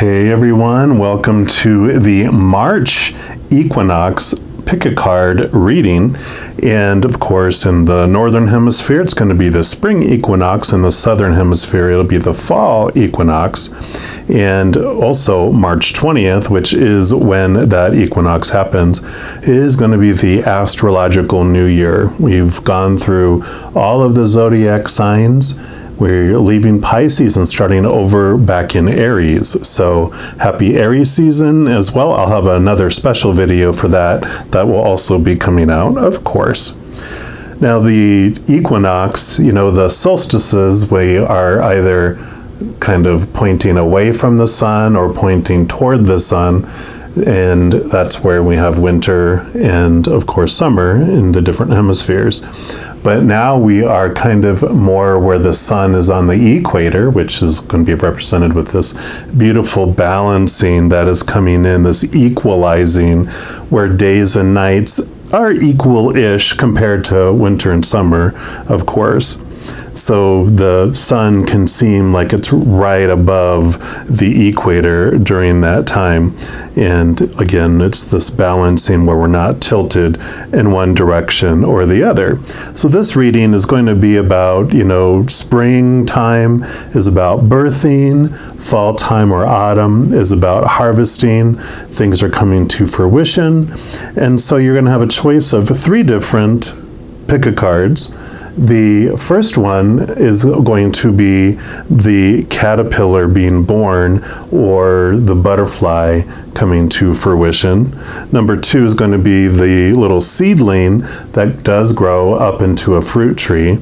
Hey everyone, welcome to the March Equinox pick a card reading. And of course, in the northern hemisphere, it's going to be the spring equinox. In the southern hemisphere, it'll be the fall equinox. And also March 20th, which is when that equinox happens, is going to be the astrological new year. We've gone through all of the zodiac signs. We're leaving Pisces and starting over back in Aries. So happy Aries season as well. I'll have another special video for that. That will also be coming out, of course. Now the equinox, the solstices, we are either kind of pointing away from the sun or pointing toward the sun. And that's where we have winter and, of course, summer in the different hemispheres. But now we are kind of more where the sun is on the equator, which is going to be represented with this beautiful balancing that is coming in, this equalizing, where days and nights are equal-ish compared to winter and summer, of course. So the sun can seem like it's right above the equator during that time. And again, it's this balancing where we're not tilted in one direction or the other. So this reading is going to be about, springtime is about birthing, fall time or autumn is about harvesting, things are coming to fruition. And so you're going to have a choice of 3 different pick-a-cards. The first one is going to be the caterpillar being born or the butterfly coming to fruition. Number 2 is going to be the little seedling that does grow up into a fruit tree.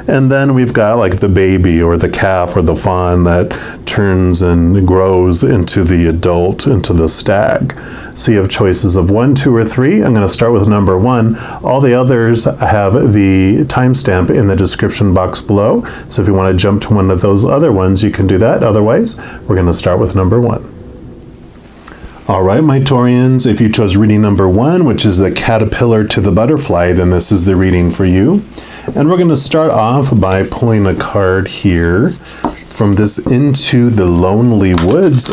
And then we've got like the baby or the calf or the fawn that turns and grows into the adult, into the stag. So you have choices of 1, 2, or 3. I'm going to start with number 1. All the others have the timestamp in the description box below. So if you want to jump to one of those other ones, you can do that. Otherwise, we're going to start with number 1. All right, my Taurians, if you chose reading number 1, which is the caterpillar to the butterfly, then this is the reading for you. And we're going to start off by pulling a card here from this Into the Lonely Woods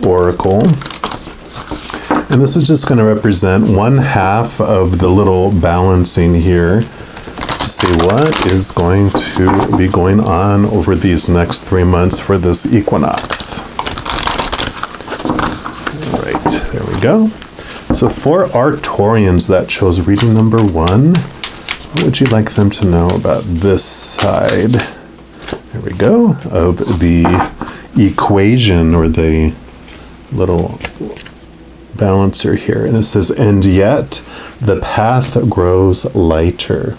oracle. And this is just going to represent 1/2 of the little balancing here to see what is going to be going on over these next 3 months for this equinox. All right, there we go. So for our Taurians that chose reading number 1, what would you like them to know about this side? There we go, of the equation or the little balancer here. And it says, and yet the path grows lighter.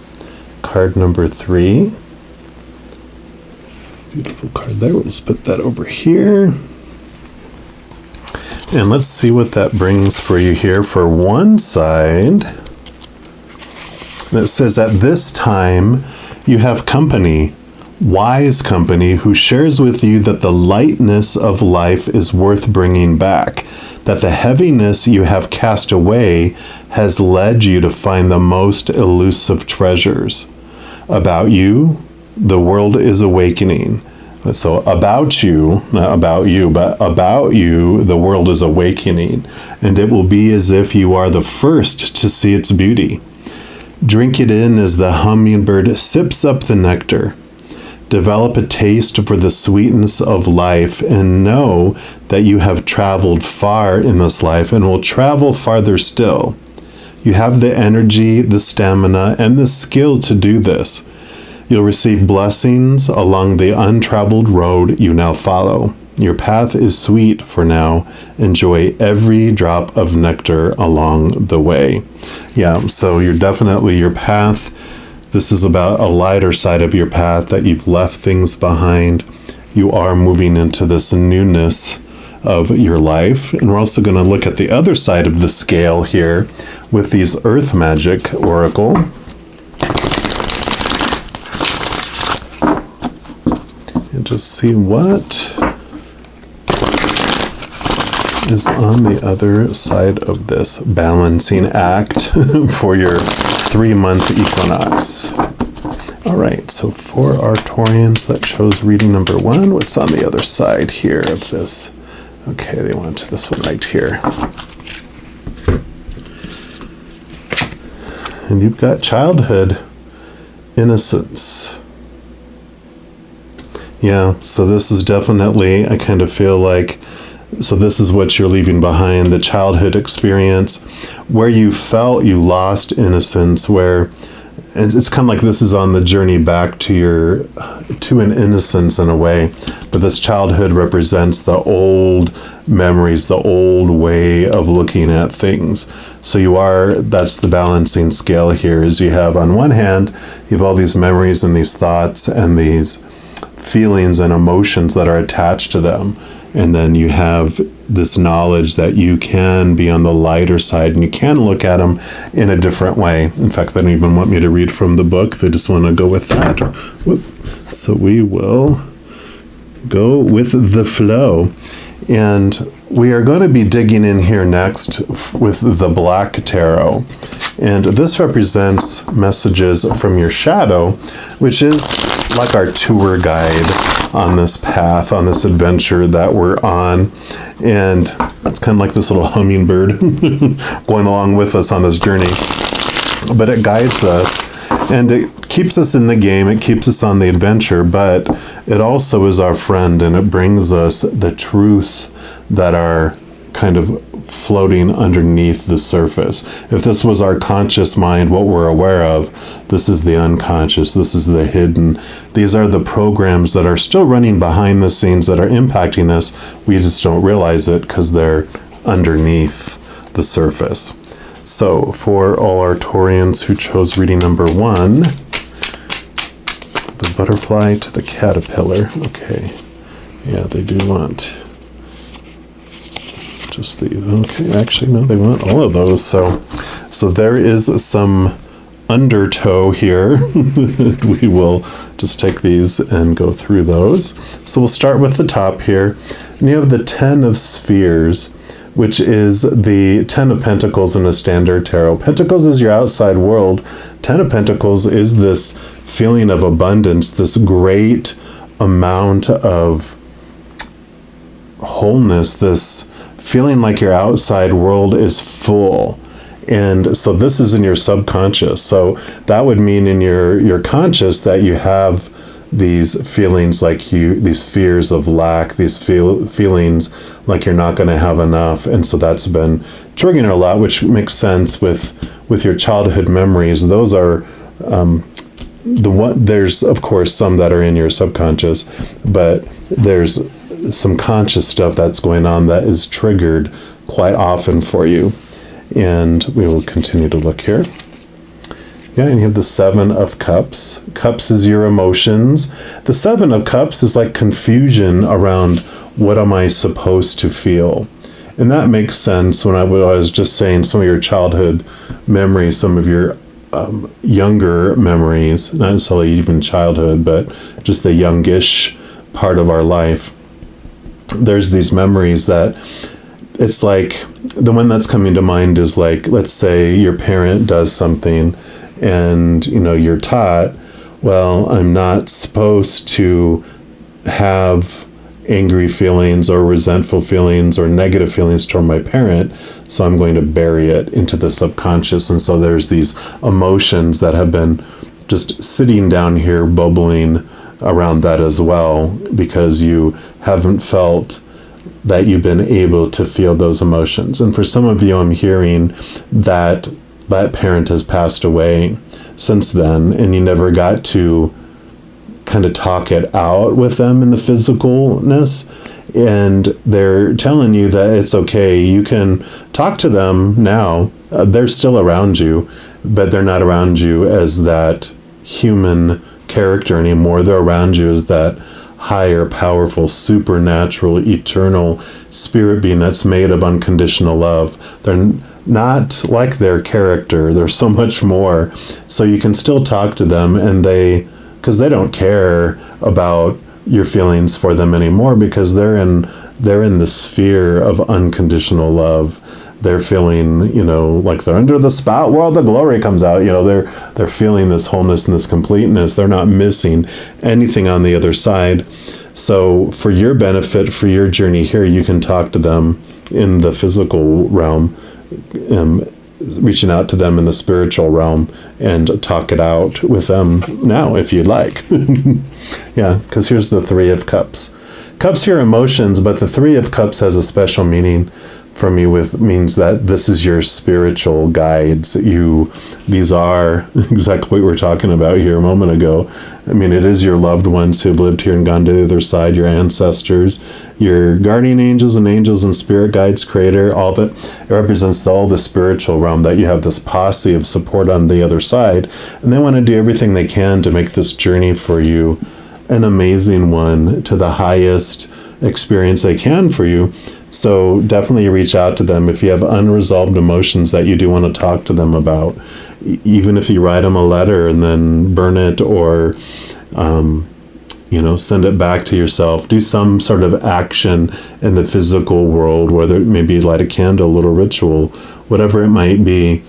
Card number 3. Beautiful card there. We'll just put that over here. And let's see what that brings for you here for one side. And it says, at this time you have company, wise company, who shares with you that the lightness of life is worth bringing back, that the heaviness you have cast away has led you to find the most elusive treasures. About you, the world is awakening. So about you, not about you, but about you, the world is awakening, and it will be as if you are the first to see its beauty. Drink it in as the hummingbird sips up the nectar. Develop a taste for the sweetness of life and know that you have traveled far in this life and will travel farther still. You have the energy, the stamina, and the skill to do this. You'll receive blessings along the untraveled road you now follow. Your path is sweet for now. Enjoy every drop of nectar along the way. Yeah, so you're definitely your path. This is about a lighter side of your path, that you've left things behind. You are moving into this newness of your life. And we're also going to look at the other side of the scale here with these Earth Magic Oracle. And just see what is on the other side of this balancing act for your 3-month equinox. All right, so for our Taurians that chose reading number 1, what's on the other side here of this Okay, they want this one right here. And you've got childhood innocence. Yeah, so this is definitely, I kind of feel like, so this is what you're leaving behind, the childhood experience where you felt you lost innocence, where it's kind of like this is on the journey back to an innocence in a way, but this childhood represents the old memories, the old way of looking at things. So that's the balancing scale here, is you have on one hand, you have all these memories and these thoughts and these feelings and emotions that are attached to them. And then you have this knowledge that you can be on the lighter side and you can look at them in a different way. In fact, they don't even want me to read from the book. They just want to go with that. So we will go with the flow. And we are going to be digging in here next with the Black Tarot. And this represents messages from your shadow, which is like our tour guide on this path, on this adventure that we're on. And it's kind of like this little hummingbird going along with us on this journey. But it guides us and it keeps us in the game, it keeps us on the adventure, but it also is our friend and it brings us the truths that are kind of floating underneath the surface. If this was our conscious mind, what we're aware of, this is the unconscious, this is the hidden. These are the programs that are still running behind the scenes that are impacting us. We just don't realize it because they're underneath the surface. So for all our Taurians who chose reading number 1, the butterfly to the caterpillar. Okay. Yeah, they do want just the, okay, actually, no, they want all of those. So there is some undertow here. We will just take these and go through those. So we'll start with the top here. And you have the 10 of Spheres, which is the 10 of Pentacles in a standard tarot. Pentacles is your outside world. 10 of Pentacles is this feeling of abundance, this great amount of wholeness, this feeling like your outside world is full. And so this is in your subconscious. So that would mean in your conscious that you have these feelings like these fears of lack, these feelings like you're not going to have enough. And so that's been triggering a lot, which makes sense with your childhood memories. Those are there's of course some that are in your subconscious, but there's some conscious stuff that's going on that is triggered quite often for you. And we will continue to look here. Yeah, and you have the 7 of Cups. Cups is your emotions. The 7 of Cups is like confusion around what am I supposed to feel. And that makes sense when I was just saying some of your childhood memories, some of your younger memories, not necessarily even childhood, but just the youngish part of our life. There's these memories that it's like, the one that's coming to mind is like, let's say your parent does something and, you're taught, well, I'm not supposed to have angry feelings or resentful feelings or negative feelings toward my parent, so I'm going to bury it into the subconscious. And so there's these emotions that have been just sitting down here bubbling around that as well, because you haven't felt that you've been able to feel those emotions. And for some of you, I'm hearing that parent has passed away since then, and you never got to kind of talk it out with them in the physicalness. And they're telling you that it's okay. You can talk to them now. They're still around you, but they're not around you as that human character anymore. They're around you as that higher, powerful, supernatural, eternal spirit being that's made of unconditional love. They're not like their character. They're so much more. So you can still talk to them, and because they don't care about your feelings for them anymore, because they're in the sphere of unconditional love. They're feeling, like they're under the spout where all the glory comes out. They're feeling this wholeness and this completeness. They're not missing anything on the other side. So for your benefit, for your journey here, you can talk to them in the physical realm, reaching out to them in the spiritual realm and talk it out with them now if you'd like. Yeah, because here's the Three of Cups. Cups here emotions, but the Three of Cups has a special meaning for me, means that this is your spiritual guides. These are exactly what we were talking about here a moment ago. I mean, it is your loved ones who've lived here and gone to the other side, your ancestors, your guardian angels and spirit guides, creator, all of it. It represents all the spiritual realm, that you have this posse of support on the other side, and they want to do everything they can to make this journey for you an amazing one, to the highest experience they can for you. So definitely reach out to them if you have unresolved emotions that you do want to talk to them about. Even if you write them a letter and then burn it, or send it back to yourself. Do some sort of action in the physical world, whether it may be light a candle, a little ritual, whatever it might be,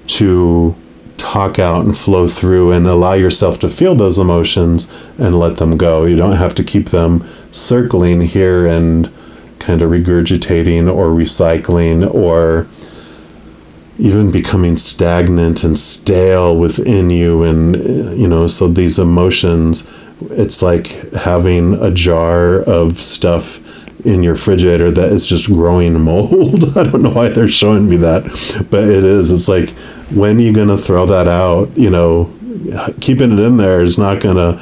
to talk out and flow through and allow yourself to feel those emotions and let them go. You don't have to keep them circling here and kind of regurgitating or recycling, or even becoming stagnant and stale within you. And, so these emotions, it's like having a jar of stuff in your refrigerator that is just growing mold. I don't know why they're showing me that, but it is. It's like, when are you going to throw that out? Keeping it in there is not going to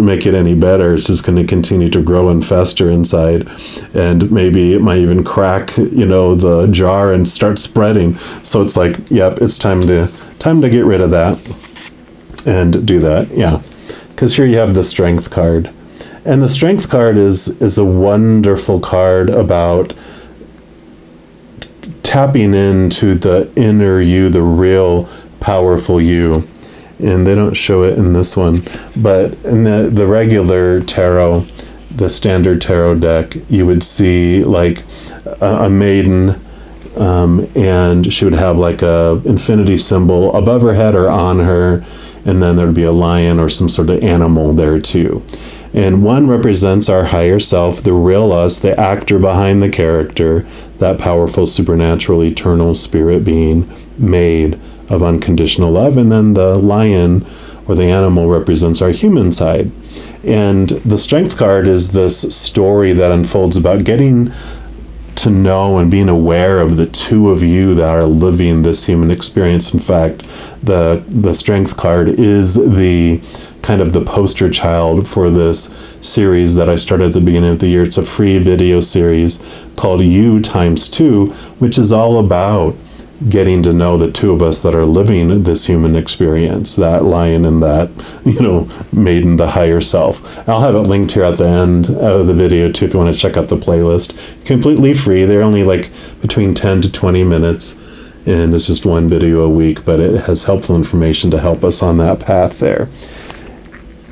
make it any better. It's just going to continue to grow and fester inside, and maybe it might even crack, the jar and start spreading. So it's like, yep, it's time to get rid of that and do that. Yeah, because here you have the Strength card, and the Strength card is a wonderful card about tapping into the inner you, the real powerful you. And they don't show it in this one, but in the regular tarot, the standard tarot deck, you would see like a maiden, and she would have like a infinity symbol above her head or on her, and then there'd be a lion or some sort of animal there too. And one represents our higher self, the real us, the actor behind the character, that powerful, supernatural, eternal spirit being made of unconditional love. And then the lion or the animal represents our human side. And the Strength card is this story that unfolds about getting to know and being aware of the two of you that are living this human experience. In fact, the Strength card is the kind of the poster child for this series that I started at the beginning of the year. It's a free video series called You ×2, which is all about getting to know the two of us that are living this human experience, that lion and that, maiden, the higher self. I'll have it linked here at the end of the video too if you want to check out the playlist. Completely free. They're only like between 10 to 20 minutes, and it's just one video a week, but it has helpful information to help us on that path there.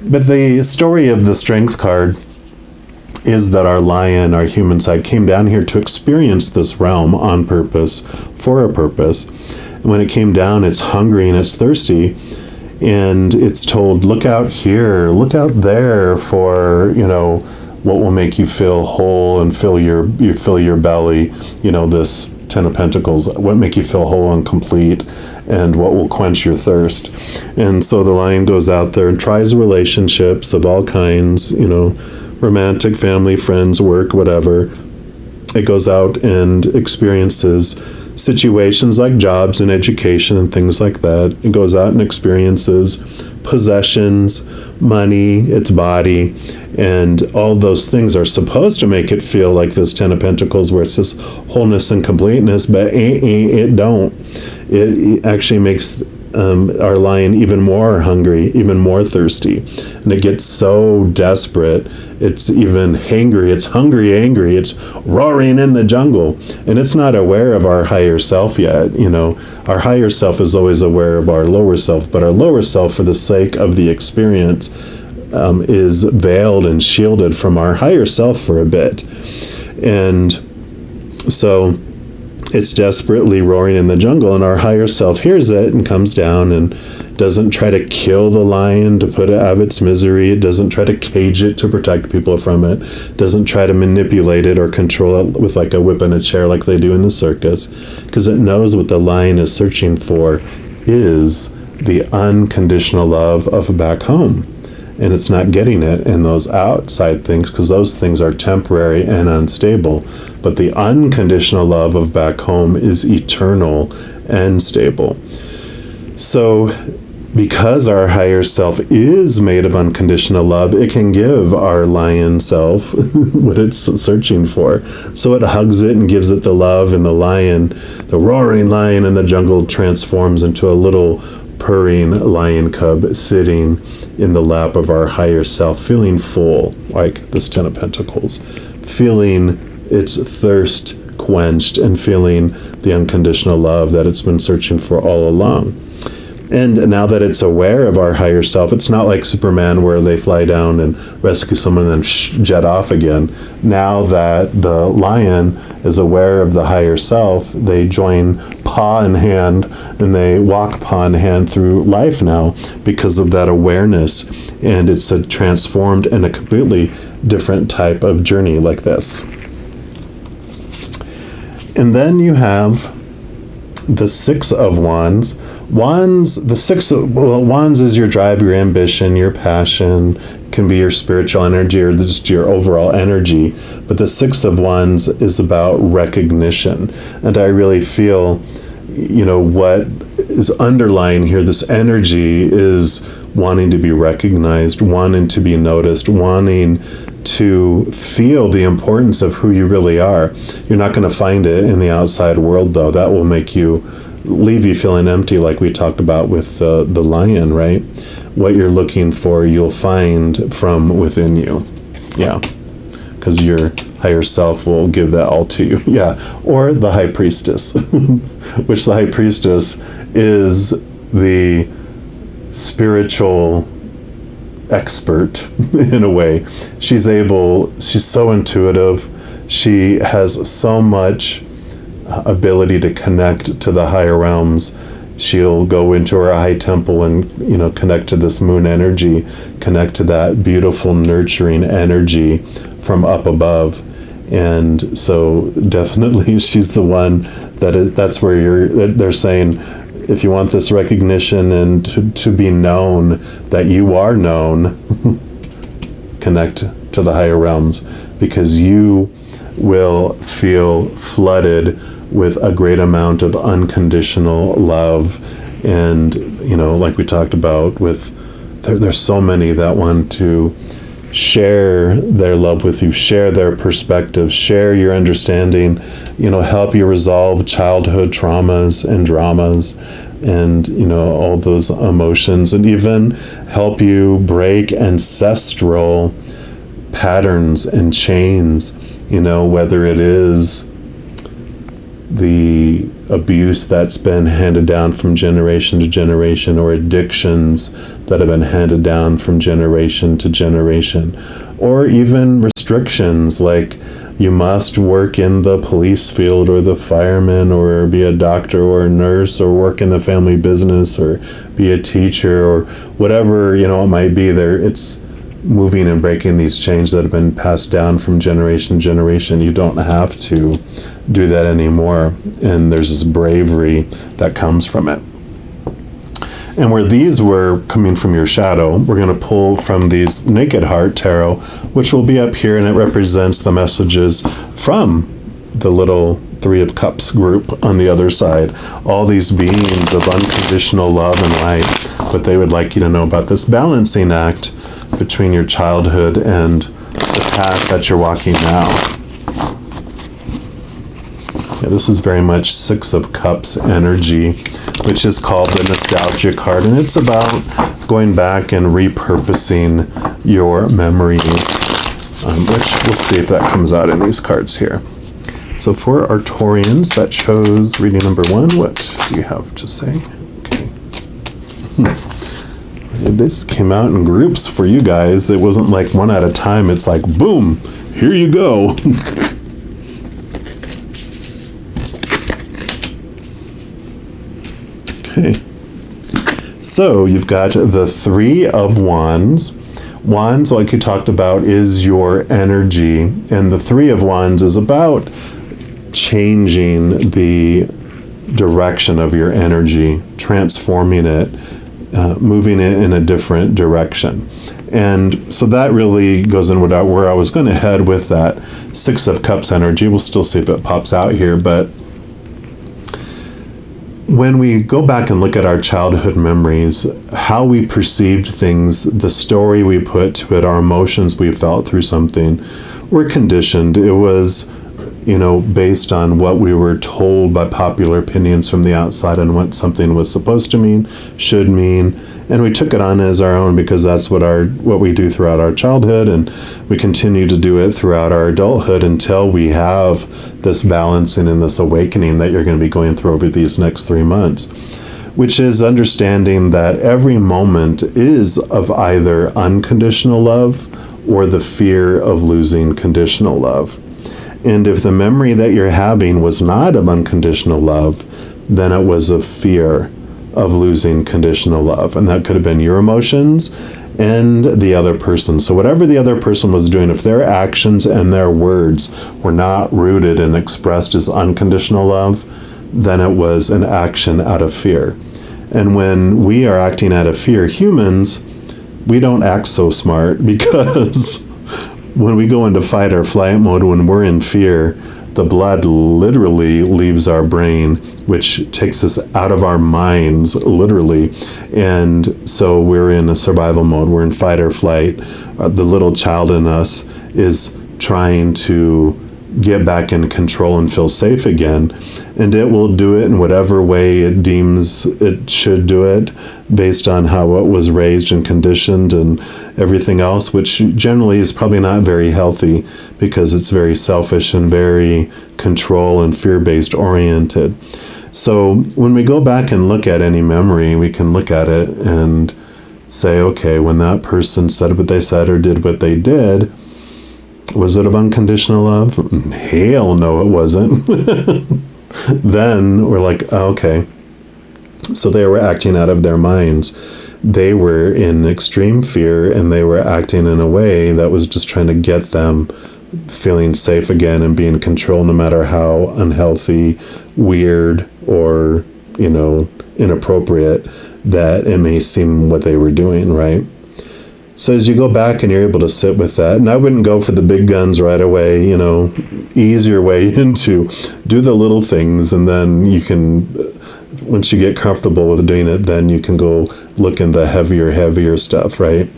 But the story of the Strength card is that our lion, our human side, came down here to experience this realm on purpose, for a purpose. And when it came down, it's hungry and it's thirsty, and it's told, look out here, look out there for, what will make you feel whole and fill your belly, this Ten of Pentacles, what make you feel whole and complete, and what will quench your thirst. And so the lion goes out there and tries relationships of all kinds, romantic, family, friends, work, whatever. It goes out and experiences situations like jobs and education and things like that. It goes out and experiences possessions, money, its body, and all those things are supposed to make it feel like this Ten of Pentacles, where it's this wholeness and completeness, but it don't. It actually makes our lion even more hungry, even more thirsty, and it gets so desperate. It's even hangry. It's hungry, angry. It's roaring in the jungle, and it's not aware of our higher self yet. Our higher self is always aware of our lower self, but our lower self, for the sake of the experience, is veiled and shielded from our higher self for a bit. And so it's desperately roaring in the jungle, and our higher self hears it and comes down and doesn't try to kill the lion to put it out of its misery. It doesn't try to cage it to protect people from it. Doesn't try to manipulate it or control it with like a whip and a chair like they do in the circus, because it knows what the lion is searching for is the unconditional love of back home. And it's not getting it in those outside things, because those things are temporary and unstable. But the unconditional love of back home is eternal and stable. So because our higher self is made of unconditional love, it can give our lion self what it's searching for. So it hugs it and gives it the love, and the lion, the roaring lion in the jungle, transforms into a little purring lion cub sitting in the lap of our higher self, feeling full, like this Ten of Pentacles, feeling its thirst quenched and feeling the unconditional love that it's been searching for all along. And now that it's aware of our higher self, it's not like Superman where they fly down and rescue someone and then jet off again. Now that the lion is aware of the higher self, they join paw in hand, and they walk paw in hand through life now because of that awareness. And it's a transformed and a completely different type of journey like this. And then you have the Six of Wands. Wands is your drive, your ambition, your passion, can be your spiritual energy or just your overall energy. But the Six of Wands is about recognition. And I really feel, what is underlying here, this energy is wanting to be recognized, wanting to be noticed, wanting to feel the importance of who you really are. You're not going to find it in the outside world, though. That will leave you feeling empty, like we talked about with the lion, right? What you're looking for, you'll find from within you. Yeah. Because your higher self will give that all to you. Yeah. Or the High Priestess, which the High Priestess is the spiritual expert in a way. She's so intuitive. She has so much ability to connect to the higher realms. She'll go into her high temple and connect to this moon energy, connect to that beautiful nurturing energy from up above. And so definitely she's the one that's where they're saying, if you want this recognition and to be known, that you are known, connect to the higher realms, because you will feel flooded with a great amount of unconditional love. And, like we talked about there's so many that want to share their love with you, share their perspective, share your understanding, help you resolve childhood traumas and dramas and, all those emotions, and even help you break ancestral patterns and chains, whether it is the abuse that's been handed down from generation to generation, or addictions that have been handed down from generation to generation, or even restrictions like you must work in the police field or the fireman or be a doctor or a nurse or work in the family business or be a teacher or whatever, it might be there. It's moving and breaking these chains that have been passed down from generation to generation. You don't have to do that anymore. And there's this bravery that comes from it. And where these were coming from your shadow, we're going to pull from these Naked Heart Tarot, which will be up here, and it represents the messages from the little Three of Cups group on the other side. All these beings of unconditional love and light, but they would like you to know about this balancing act between your childhood and the path that you're walking now. Yeah, this is very much Six of Cups energy, which is called the Nostalgia card, and it's about going back and repurposing your memories, which we'll see if that comes out in these cards here. So for our Taurians that chose reading number 1, what do you have to say? Okay. They just came out in groups for you guys. It wasn't like one at a time. It's like, boom, here you go. Okay. So you've got the Three of Wands. Wands, like you talked about, is your energy. And the Three of Wands is about changing the direction of your energy, transforming it, moving it in a different direction. And so that really goes in where I was going to head with that Six of Cups energy. We'll still see if it pops out here, but when we go back and look at our childhood memories, how we perceived things, the story we put to it, our emotions we felt through something, we're conditioned. It was, based on what we were told by popular opinions from the outside and what something was supposed to mean, should mean, and we took it on as our own because that's what we do throughout our childhood, and we continue to do it throughout our adulthood until we have this balancing and this awakening that you're going to be going through over these next 3 months, which is understanding that every moment is of either unconditional love or the fear of losing conditional love. And if the memory that you're having was not of unconditional love, then it was of fear of losing conditional love. And that could have been your emotions and the other person. So whatever the other person was doing, if their actions and their words were not rooted and expressed as unconditional love, then it was an action out of fear. And when we are acting out of fear, humans, we don't act so smart because when we go into fight or flight mode, when we're in fear, the blood literally leaves our brain, which takes us out of our minds, literally. And so we're in a survival mode. We're in fight or flight. The little child in us is trying to get back in control and feel safe again. And it will do it in whatever way it deems it should do it, based on how it was raised and conditioned and everything else, which generally is probably not very healthy because it's very selfish and very control and fear-based oriented. So when we go back and look at any memory, we can look at it and say, okay, when that person said what they said or did what they did, was it of unconditional love? Hell no, it wasn't. Then we're like, oh, okay. So they were acting out of their minds. They were in extreme fear and they were acting in a way that was just trying to get them feeling safe again and be in control, no matter how unhealthy, weird, or, inappropriate that it may seem what they were doing, right? So as you go back and you're able to sit with that, and I wouldn't go for the big guns right away, ease your way into, do the little things, and then you can, once you get comfortable with doing it, then you can go look in the heavier stuff, right?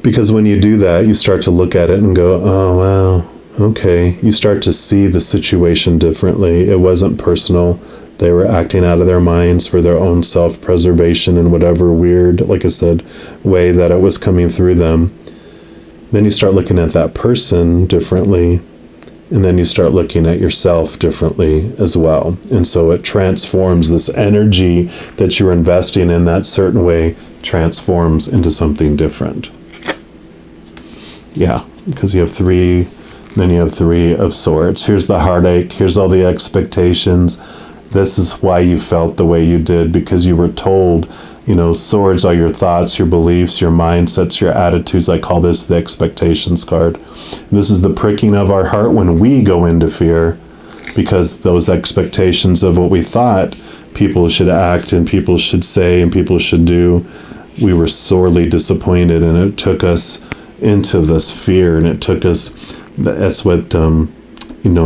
Because when you do that, you start to look at it and go, oh, wow, okay. You start to see the situation differently. It wasn't personal. They were acting out of their minds for their own self-preservation in whatever weird, like I said, way that it was coming through them. Then you start looking at that person differently, and then you start looking at yourself differently as well. And so it transforms this energy that you're investing in that certain way, transforms into something different. Yeah, because you have three, then you have Three of Swords. Here's the heartache, here's all the expectations. This is why you felt the way you did, because you were told, swords are your thoughts, your beliefs, your mindsets, your attitudes. I call this the expectations card. This is the pricking of our heart when we go into fear, because those expectations of what we thought people should act and people should say and people should do, we were sorely disappointed, and it took us into this fear, and it took us, that's what,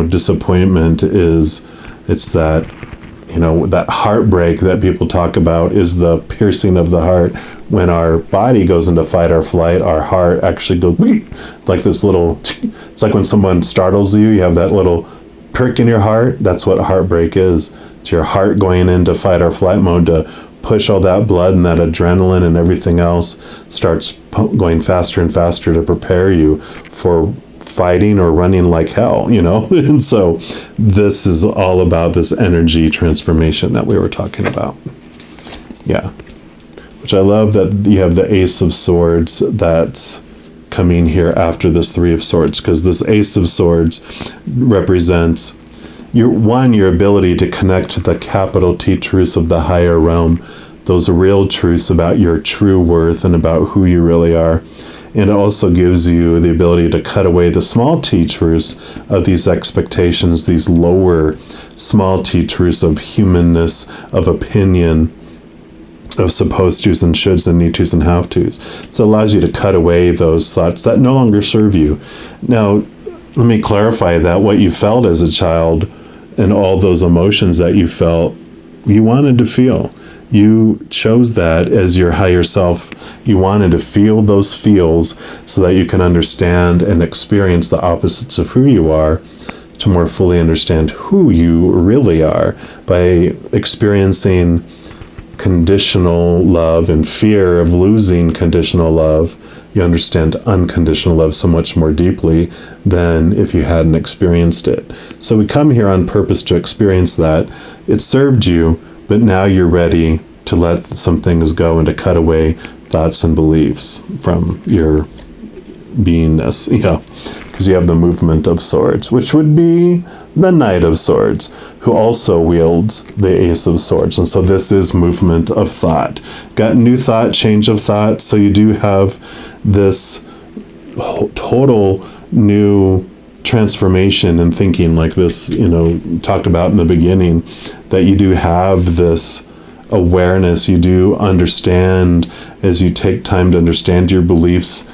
disappointment is. It's that, that heartbreak that people talk about is the piercing of the heart. When our body goes into fight or flight, our heart actually goes like this little, it's like when someone startles you, you have that little prick in your heart. That's what heartbreak is. It's your heart going into fight or flight mode to push all that blood and that adrenaline and everything else starts going faster and faster to prepare you for fighting or running like hell, And so this is all about this energy transformation that we were talking about. Yeah. Which I love that you have the Ace of Swords that's coming here after this Three of Swords, because this Ace of Swords represents, your ability to connect to the capital T truths of the higher realm, those real truths about your true worth and about who you really are. And it also gives you the ability to cut away the small t truths of these expectations, these lower small t truths of humanness, of opinion, of supposed tos and shoulds and need tos and have tos. So it allows you to cut away those thoughts that no longer serve you. Now, let me clarify that what you felt as a child and all those emotions that you felt, you wanted to feel. You chose that as your higher self. You wanted to feel those feels so that you can understand and experience the opposites of who you are, to more fully understand who you really are by experiencing conditional love and fear of losing conditional love. You understand unconditional love so much more deeply than if you hadn't experienced it. So we come here on purpose to experience that. It served you, but now you're ready to let some things go and to cut away thoughts and beliefs from your beingness, because you have the movement of swords, which would be the Knight of Swords, who also wields the Ace of Swords. And so this is movement of thought. Got new thought, change of thought. So you do have this total new transformation in thinking, like this, talked about in the beginning, that you do have this awareness. You do understand, as you take time to understand your beliefs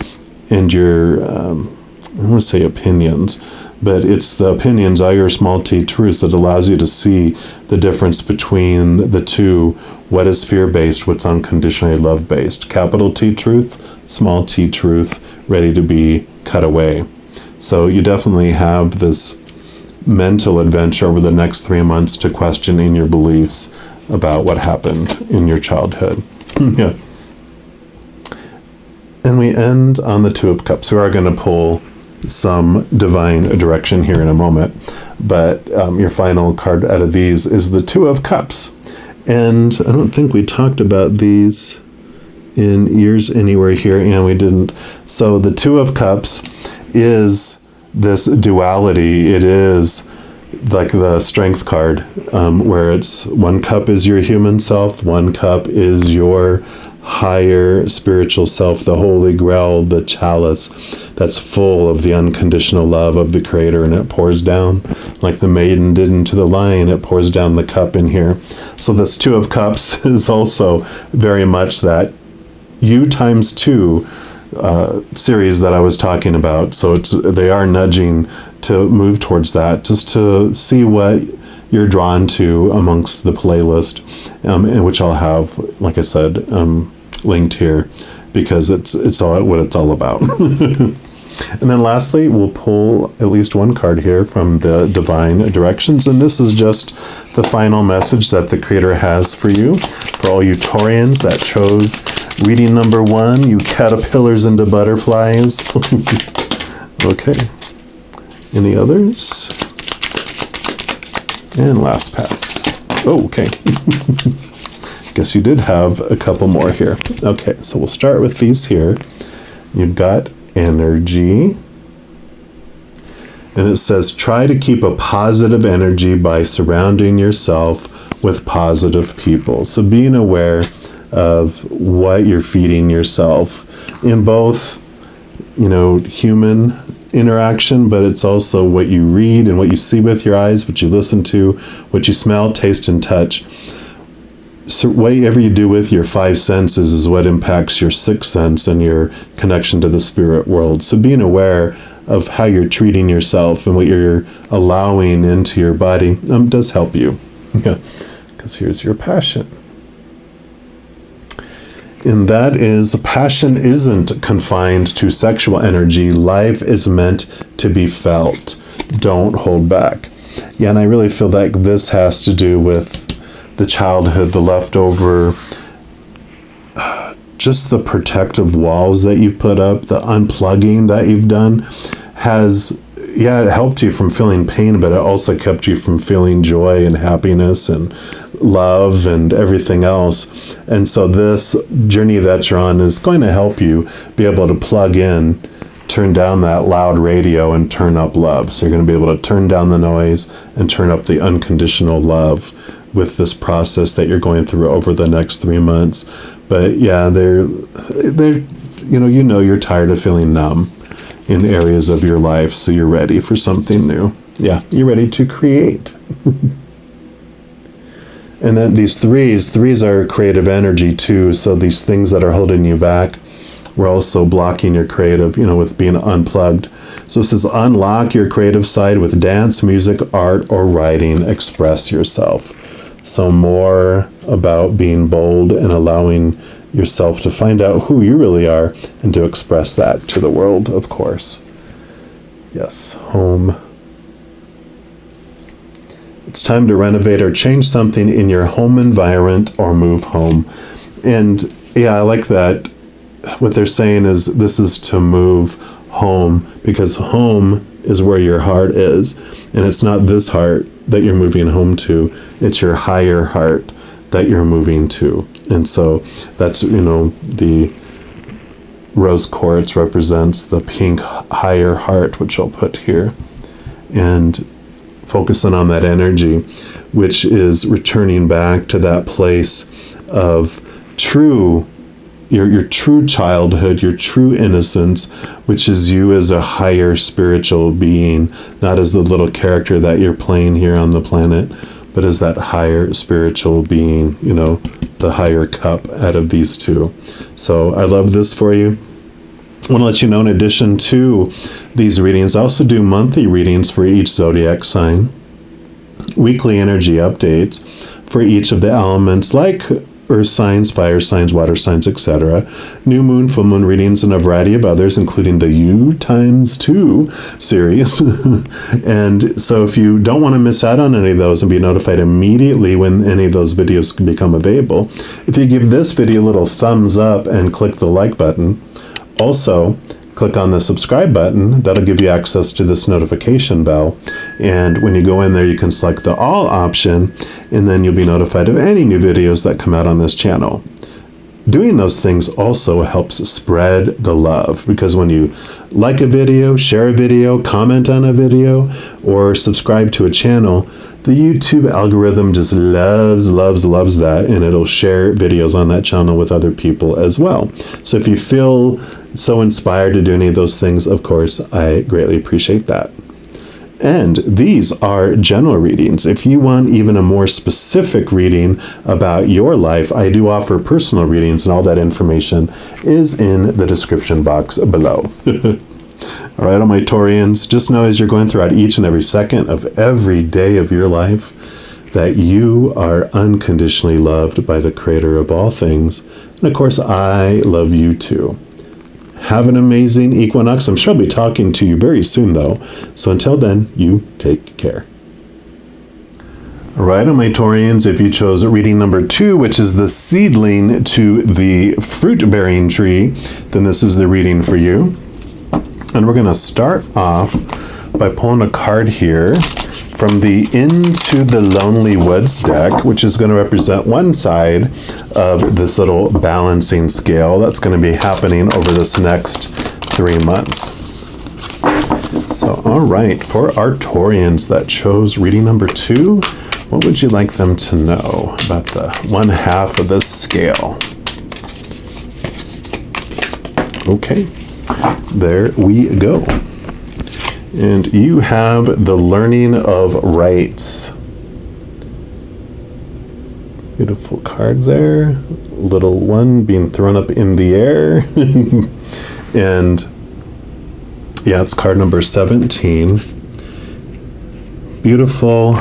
and your, I don't want to say opinions, but it's the opinions are your small t truths that allows you to see the difference between the two. What is fear-based, what's unconditionally love-based. Capital T truth, small t truth, ready to be cut away. So you definitely have this mental adventure over the next 3 months to questioning your beliefs about what happened in your childhood. Yeah. And we end on the Two of Cups. We are going to pull some divine direction here in a moment, but your final card out of these is the Two of Cups. And I don't think we talked about these in years anywhere here, and we didn't. So the Two of Cups is this duality. It is like the Strength card, where it's one cup is your human self, one cup is your higher spiritual self, the Holy Grail, the chalice that's full of the unconditional love of the Creator, and it pours down like the maiden did into the lion. It pours down the cup in here. So this Two of Cups is also very much that U times 2 series that I was talking about. So they are nudging to move towards that, just to see what you're drawn to amongst the playlist, and which I'll have, like I said, linked here, because it's all what it's all about. And then lastly, we'll pull at least one card here from the Divine Directions, and this is just the final message that the Creator has for you, for all you Taurians that chose reading number 1, you caterpillars into butterflies. Okay. Any others? And last pass. Oh, okay. Guess you did have a couple more here. Okay, so we'll start with these here. You've got energy. And it says, try to keep a positive energy by surrounding yourself with positive people. So being aware of what you're feeding yourself in both, human interaction, but it's also what you read and what you see with your eyes, what you listen to, what you smell, taste, and touch. So whatever you do with your 5 senses is what impacts your 6th sense and your connection to the spirit world. So being aware of how you're treating yourself and what you're allowing into your body does help you. Yeah, because here's your passion. And that is, passion isn't confined to sexual energy. Life is meant to be felt. Don't hold back. Yeah, and I really feel like this has to do with the childhood, the leftover, just the protective walls that you put up, the unplugging that you've done has, it helped you from feeling pain, but it also kept you from feeling joy and happiness and love and everything else. And so this journey that you're on is going to help you be able to plug in turn down that loud radio and turn up love. So you're going to be able to turn down the noise and turn up the unconditional love with this process that you're going through over the next 3 months. But yeah, they're you're tired of feeling numb in areas of your life, so you're ready for something new. Yeah, you're ready to create. And then these threes are creative energy too. So these things that are holding you back, we're also blocking your creative, with being unplugged. So it says unlock your creative side with dance, music, art, or writing. Express yourself. So more about being bold and allowing yourself to find out who you really are and to express that to the world, of course. Yes, home. It's time to renovate or change something in your home environment or move home. And yeah, I like that. What they're saying is this is to move home, because home is where your heart is. And it's not this heart that you're moving home to. It's your higher heart that you're moving to. And so that's, the rose quartz represents the pink higher heart, which I'll put here. And focusing on that energy, which is returning back to that place of your true childhood, your true innocence, which is you as a higher spiritual being, not as the little character that you're playing here on the planet, but as that higher spiritual being, the higher cup out of these two. So I love this for you. I want to let you know, in addition to these readings, I also do monthly readings for each zodiac sign, weekly energy updates for each of the elements, like earth signs, fire signs, water signs, etc. New moon, full moon readings, and a variety of others, including the U times 2 series. And so if you don't want to miss out on any of those and be notified immediately when any of those videos can become available, if you give this video a little thumbs up and click the like button, also click on the subscribe button, that'll give you access to this notification bell. And when you go in there, you can select the all option, and then you'll be notified of any new videos that come out on this channel. Doing those things also helps spread the love, because when you like a video, share a video, comment on a video, or subscribe to a channel, the YouTube algorithm just loves that, and it'll share videos on that channel with other people as well. So if you feel so inspired to do any of those things, of course, I greatly appreciate that. And these are general readings. If you want even a more specific reading about your life, I do offer personal readings, and all that information is in the description box below. All right, all my Taurians, just know as you're going throughout each and every second of every day of your life that you are unconditionally loved by the Creator of all things. And of course, I love you too. Have an amazing equinox. I'm sure I'll be talking to you very soon, though. So until then, you take care. All right, all my Taurians, if you chose reading number 2, which is the seedling to the fruit-bearing tree, then this is the reading for you. And we're going to start off by pulling a card here from the Into the Lonely Woods deck, which is going to represent one side of this little balancing scale that's going to be happening over this next 3 months. So, all right, for our Taurians that chose reading number 2, what would you like them to know about the one half of this scale? Okay. There we go. And you have the learning of rights. Beautiful card there. Little one being thrown up in the air. And yeah, it's card number 17. Beautiful.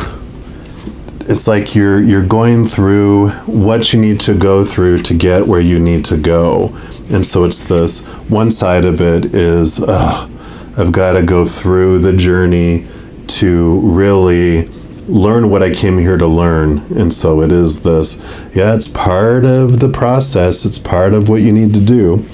It's like you're going through what you need to go through to get where you need to go. And so it's this, one side of it is, I've got to go through the journey to really learn what I came here to learn. And so it is this, yeah, it's part of the process. It's part of what you need to do.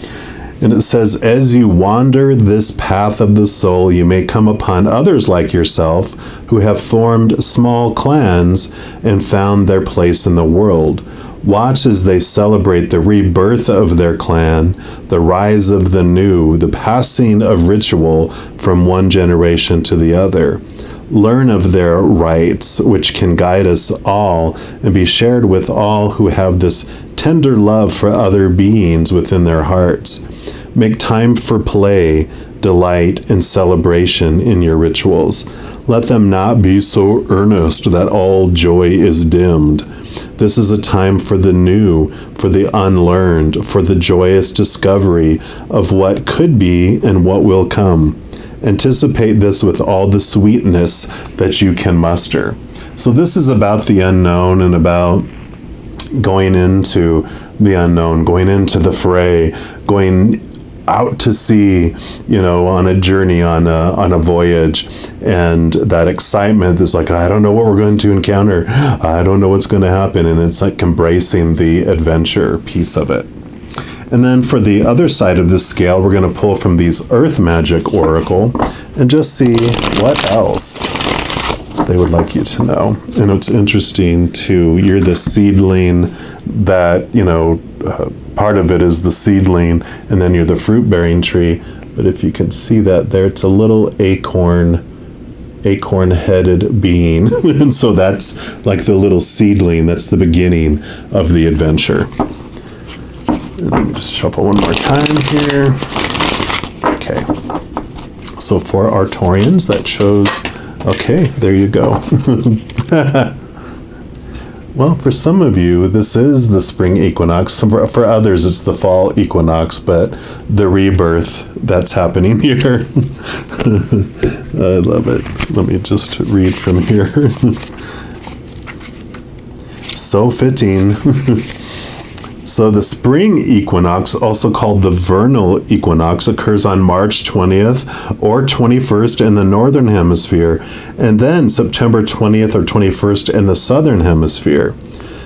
And it says, as you wander this path of the soul, you may come upon others like yourself who have formed small clans and found their place in the world. Watch as they celebrate the rebirth of their clan, the rise of the new, the passing of ritual from one generation to the other. Learn of their rites, which can guide us all and be shared with all who have this tender love for other beings within their hearts. Make time for play, delight, and celebration in your rituals. Let them not be so earnest that all joy is dimmed. This is a time for the new, for the unlearned, for the joyous discovery of what could be and what will come. Anticipate this with all the sweetness that you can muster. So this is about the unknown and about going into the unknown, going into the fray, going out to sea, on a journey, on a voyage, and that excitement is like, I don't know what we're going to encounter. I don't know what's going to happen. And it's like embracing the adventure piece of it. And then for the other side of this scale, we're going to pull from these Earth Magic Oracle and just see what else they would like you to know. And it's interesting too, you're the seedling that, part of it is the seedling, and then you're the fruit-bearing tree. But if you can see that there, it's a little acorn-headed being. And so that's like the little seedling. That's the beginning of the adventure. And let me just shuffle one more time here. Okay. So for Arcturians, that shows, okay, there you go. Well, for some of you, this is the spring equinox. For others, it's the fall equinox, but the rebirth that's happening here. I love it. Let me just read from here. So fitting. So the spring equinox, also called the vernal equinox, occurs on March 20th or 21st in the northern hemisphere, and then September 20th or 21st in the southern hemisphere.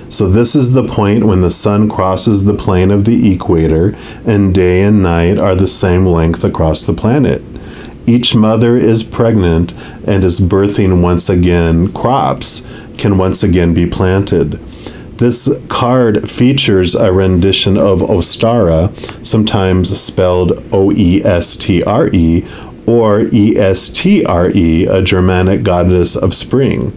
So this is the point when the sun crosses the plane of the equator, and day and night are the same length across the planet. Each mother is pregnant and is birthing once again. Crops can once again be planted. This card features a rendition of Ostara, sometimes spelled O-E-S-T-R-E, or E-S-T-R-E, a Germanic goddess of spring.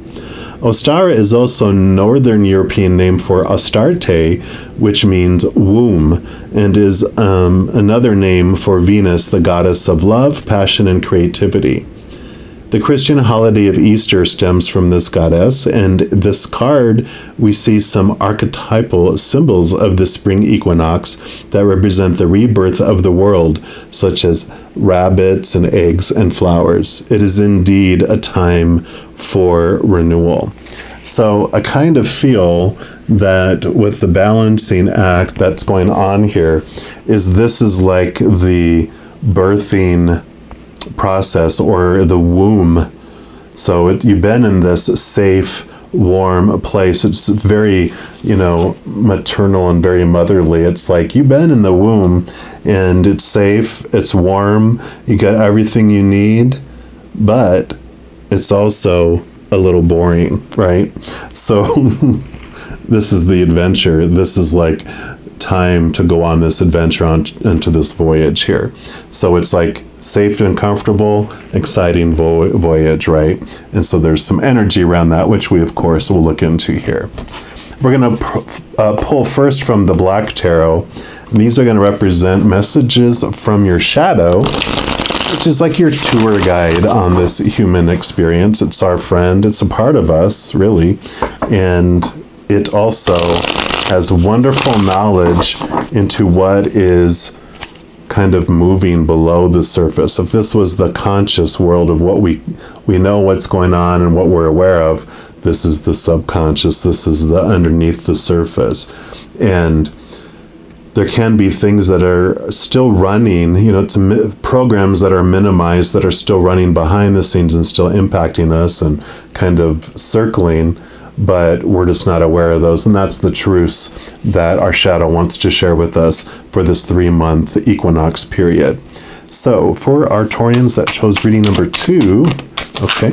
Ostara is also Northern European name for Astarte, which means womb, and is another name for Venus, the goddess of love, passion, and creativity. The Christian holiday of Easter stems from this goddess, and this card we see some archetypal symbols of the spring equinox that represent the rebirth of the world, such as rabbits and eggs and flowers. It is indeed a time for renewal. So I kind of feel that with the balancing act that's going on here, this is like the birthing process or the womb. So you've been in this safe, warm place. It's very, maternal and very motherly. It's like you've been in the womb and it's safe, it's warm, you got everything you need, but it's also a little boring, right? So this is the adventure. This is like time to go on this adventure into this voyage here. So it's like safe and comfortable, exciting voyage, right? And so there's some energy around that, which we of course will look into here. We're going to pull first from the Black Tarot. And these are going to represent messages from your shadow, which is like your tour guide on this human experience. It's our friend. It's a part of us, really. And it also has wonderful knowledge into what is kind of moving below the surface. If this was the conscious world of what we know what's going on and what we're aware of, this is the subconscious, this is the underneath the surface. And there can be things that are still running, it's programs that are minimized that are still running behind the scenes and still impacting us and kind of circling, but we're just not aware of those. And that's the truths that our shadow wants to share with us for this 3-month equinox period. So for our Taurians that chose reading number 2, okay.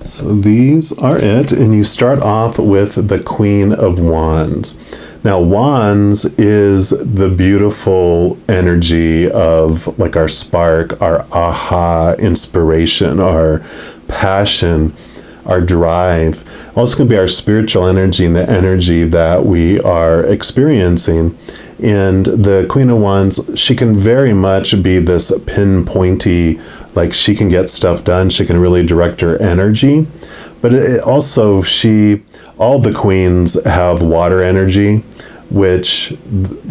So these are it, and you start off with the Queen of Wands. Now, Wands is the beautiful energy of like our spark, our aha inspiration, our passion, our drive. Also going to be our spiritual energy and the energy that we are experiencing. And the Queen of Wands, she can very much be this pinpointy, like she can get stuff done. She can really direct her energy. But also all the queens have water energy, which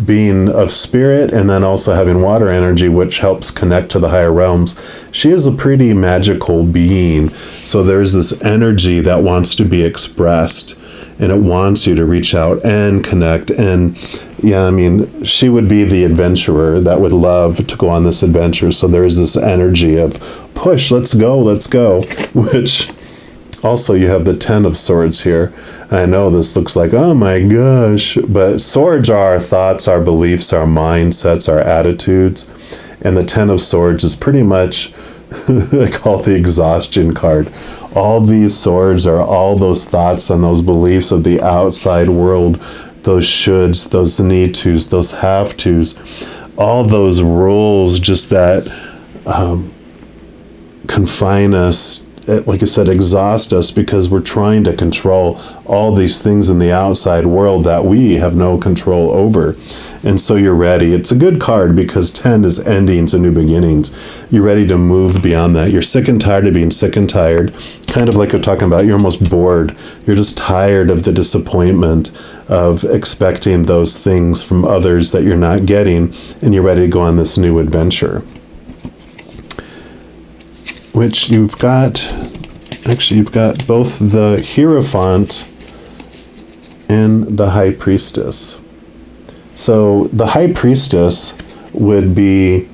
being of spirit and then also having water energy, which helps connect to the higher realms. She is a pretty magical being. So there's this energy that wants to be expressed, and it wants you to reach out and connect. And yeah, I mean, she would be the adventurer that would love to go on this adventure. So there is this energy of push, let's go, which also you have the 10 of Swords here. I know this looks like, oh my gosh, but swords are our thoughts, our beliefs, our mindsets, our attitudes. And the 10 of Swords is pretty much, I call it the exhaustion card. All these swords are all those thoughts and those beliefs of the outside world, those shoulds, those need tos, those have tos, all those rules just that confine us, like I said, exhaust us because we're trying to control all these things in the outside world that we have no control over. And so you're ready. It's a good card because 10 is endings and new beginnings. You're ready to move beyond that. You're sick and tired of being sick and tired. Kind of like we're talking about, you're almost bored. You're just tired of the disappointment of expecting those things from others that you're not getting, and you're ready to go on this new adventure. Which you've got both the Hierophant and the High Priestess. So the High Priestess would be,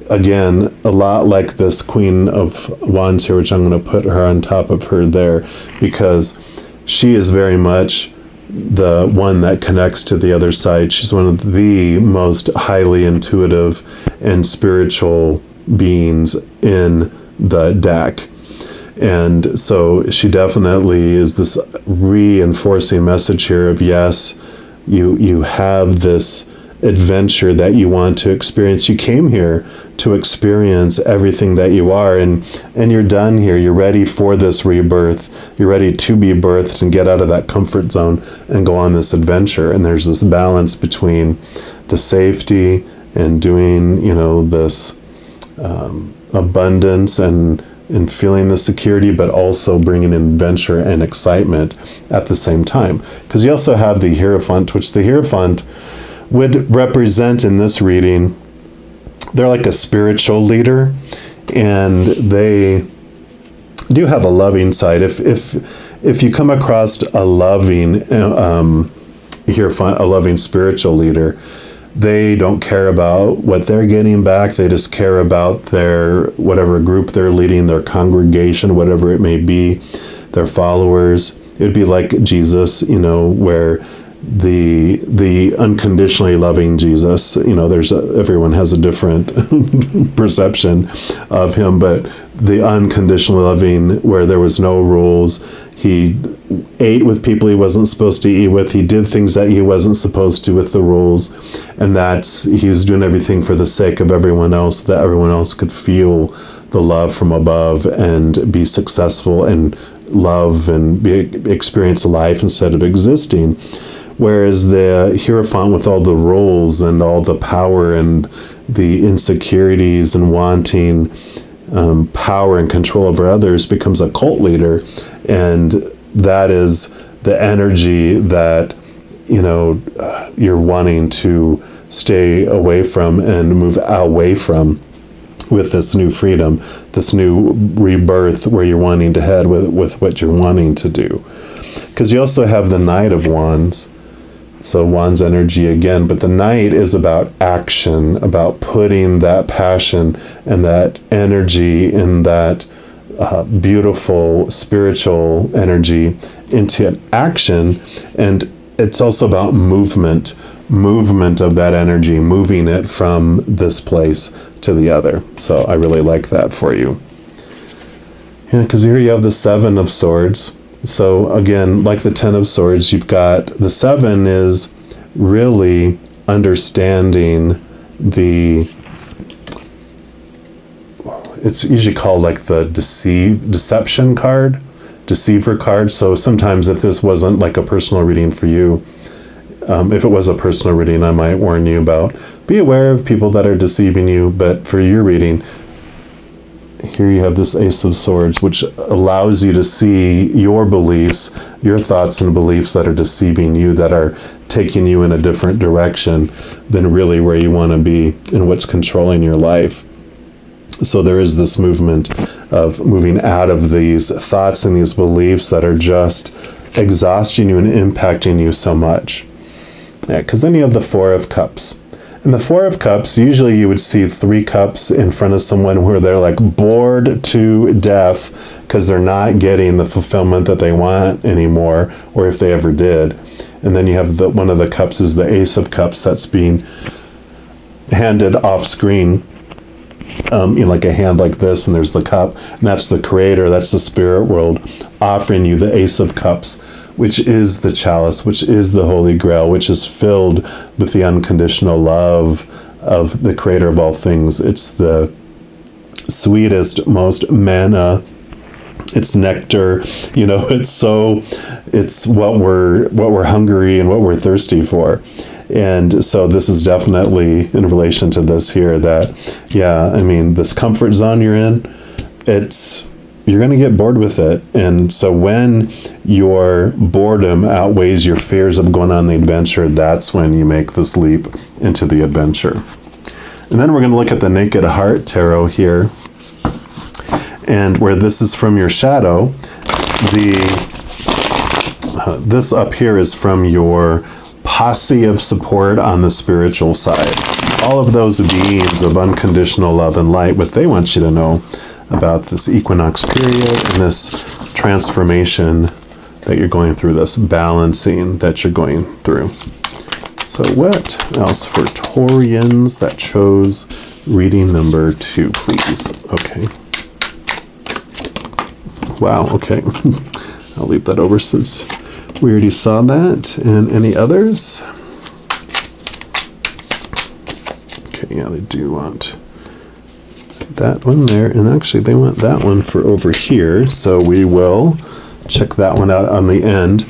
again, a lot like this Queen of Wands here, which I'm going to put her on top of her there, because she is very much the one that connects to the other side. She's one of the most highly intuitive and spiritual beings in the deck. And so she definitely is this reinforcing message here of, yes, you have this adventure that you want to experience. You came here to experience everything that you are, and you're done here. You're ready for this rebirth. You're ready to be birthed and get out of that comfort zone and go on this adventure. And there's this balance between the safety and doing, this abundance and feeling the security, but also bringing in adventure and excitement at the same time. Because you also have the Hierophant, which the Hierophant would represent in this reading, they're like a spiritual leader, and they do have a loving side. If you come across a loving Hierophant, a loving spiritual leader, they don't care about what they're getting back. They just care about their whatever group they're leading, their congregation, whatever it may be, their followers. It'd be like Jesus, where the unconditionally loving Jesus, everyone has a different perception of him, but the unconditionally loving, where there was no rules. He ate with people he wasn't supposed to eat with. He did things that he wasn't supposed to with the rules. And he was doing everything for the sake of everyone else, that everyone else could feel the love from above and be successful and love and experience life instead of existing. Whereas the Hierophant, with all the rules and all the power and the insecurities and wanting power and control over others, becomes a cult leader. And that is the energy that, you're wanting to stay away from and move away from with this new freedom, this new rebirth where you're wanting to head with what you're wanting to do. Because you also have the Knight of Wands. So Wands energy again, but the Knight is about action, about putting that passion and that energy and that beautiful spiritual energy into action. And it's also about movement of that energy, moving it from this place to the other. So I really like that for you. Yeah, because here you have the Seven of Swords. So again, like the Ten of Swords, you've got the Seven is really understanding it's usually called like the deception card, deceiver card. So sometimes if this wasn't like a personal reading for you, if it was a personal reading, I might warn you about, be aware of people that are deceiving you. But for your reading, here you have this Ace of Swords, which allows you to see your beliefs, your thoughts and beliefs that are deceiving you, that are taking you in a different direction than really where you want to be and what's controlling your life. So there is this movement of moving out of these thoughts and these beliefs that are just exhausting you and impacting you so much. Yeah, because then you have the Four of Cups. And the Four of Cups, usually you would see 3 cups in front of someone where they're like bored to death because they're not getting the fulfillment that they want anymore, or if they ever did. And then you have one of the cups is the Ace of Cups that's being handed off screen, like a hand like this, and there's the cup, and that's the creator, that's the spirit world offering you the Ace of Cups, which is the chalice, which is the Holy Grail, which is filled with the unconditional love of the creator of all things. It's the sweetest, most manna. It's nectar, it's what we're hungry and what we're thirsty for. And so this is definitely in relation to this here that, this comfort zone you're in, you're going to get bored with it. And so when your boredom outweighs your fears of going on the adventure, that's when you make this leap into the adventure. And then we're going to look at the Naked Heart Tarot here. And where this is from your shadow, this up here is from your posse of support on the spiritual side. All of those beings of unconditional love and light, what they want you to know about this equinox period and this transformation that you're going through, this balancing that you're going through. So what else for Taurians that chose reading number 2, please? Okay. Wow, okay. I'll leave that over since we already saw that. And any others? Okay, yeah, they do want that one there. And actually, they want that one for over here. So we will check that one out on the end.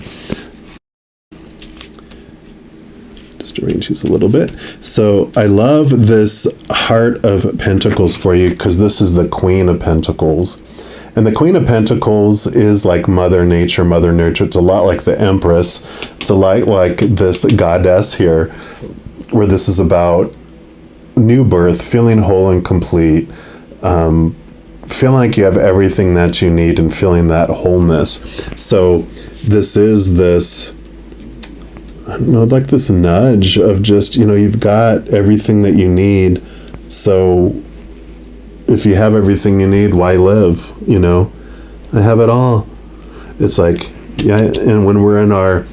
Just arrange these a little bit. So I love this Heart of Pentacles for you because this is the Queen of Pentacles. And the Queen of Pentacles is like Mother Nature, Mother Nurture. It's a lot like the Empress. It's a lot like this goddess here, where this is about new birth, feeling whole and complete, feeling like you have everything that you need and feeling that wholeness. So this is this, I don't know, like this nudge of just, you've got everything that you need. So if you have everything you need, why live? I have it all. It's like, yeah, and when we're in our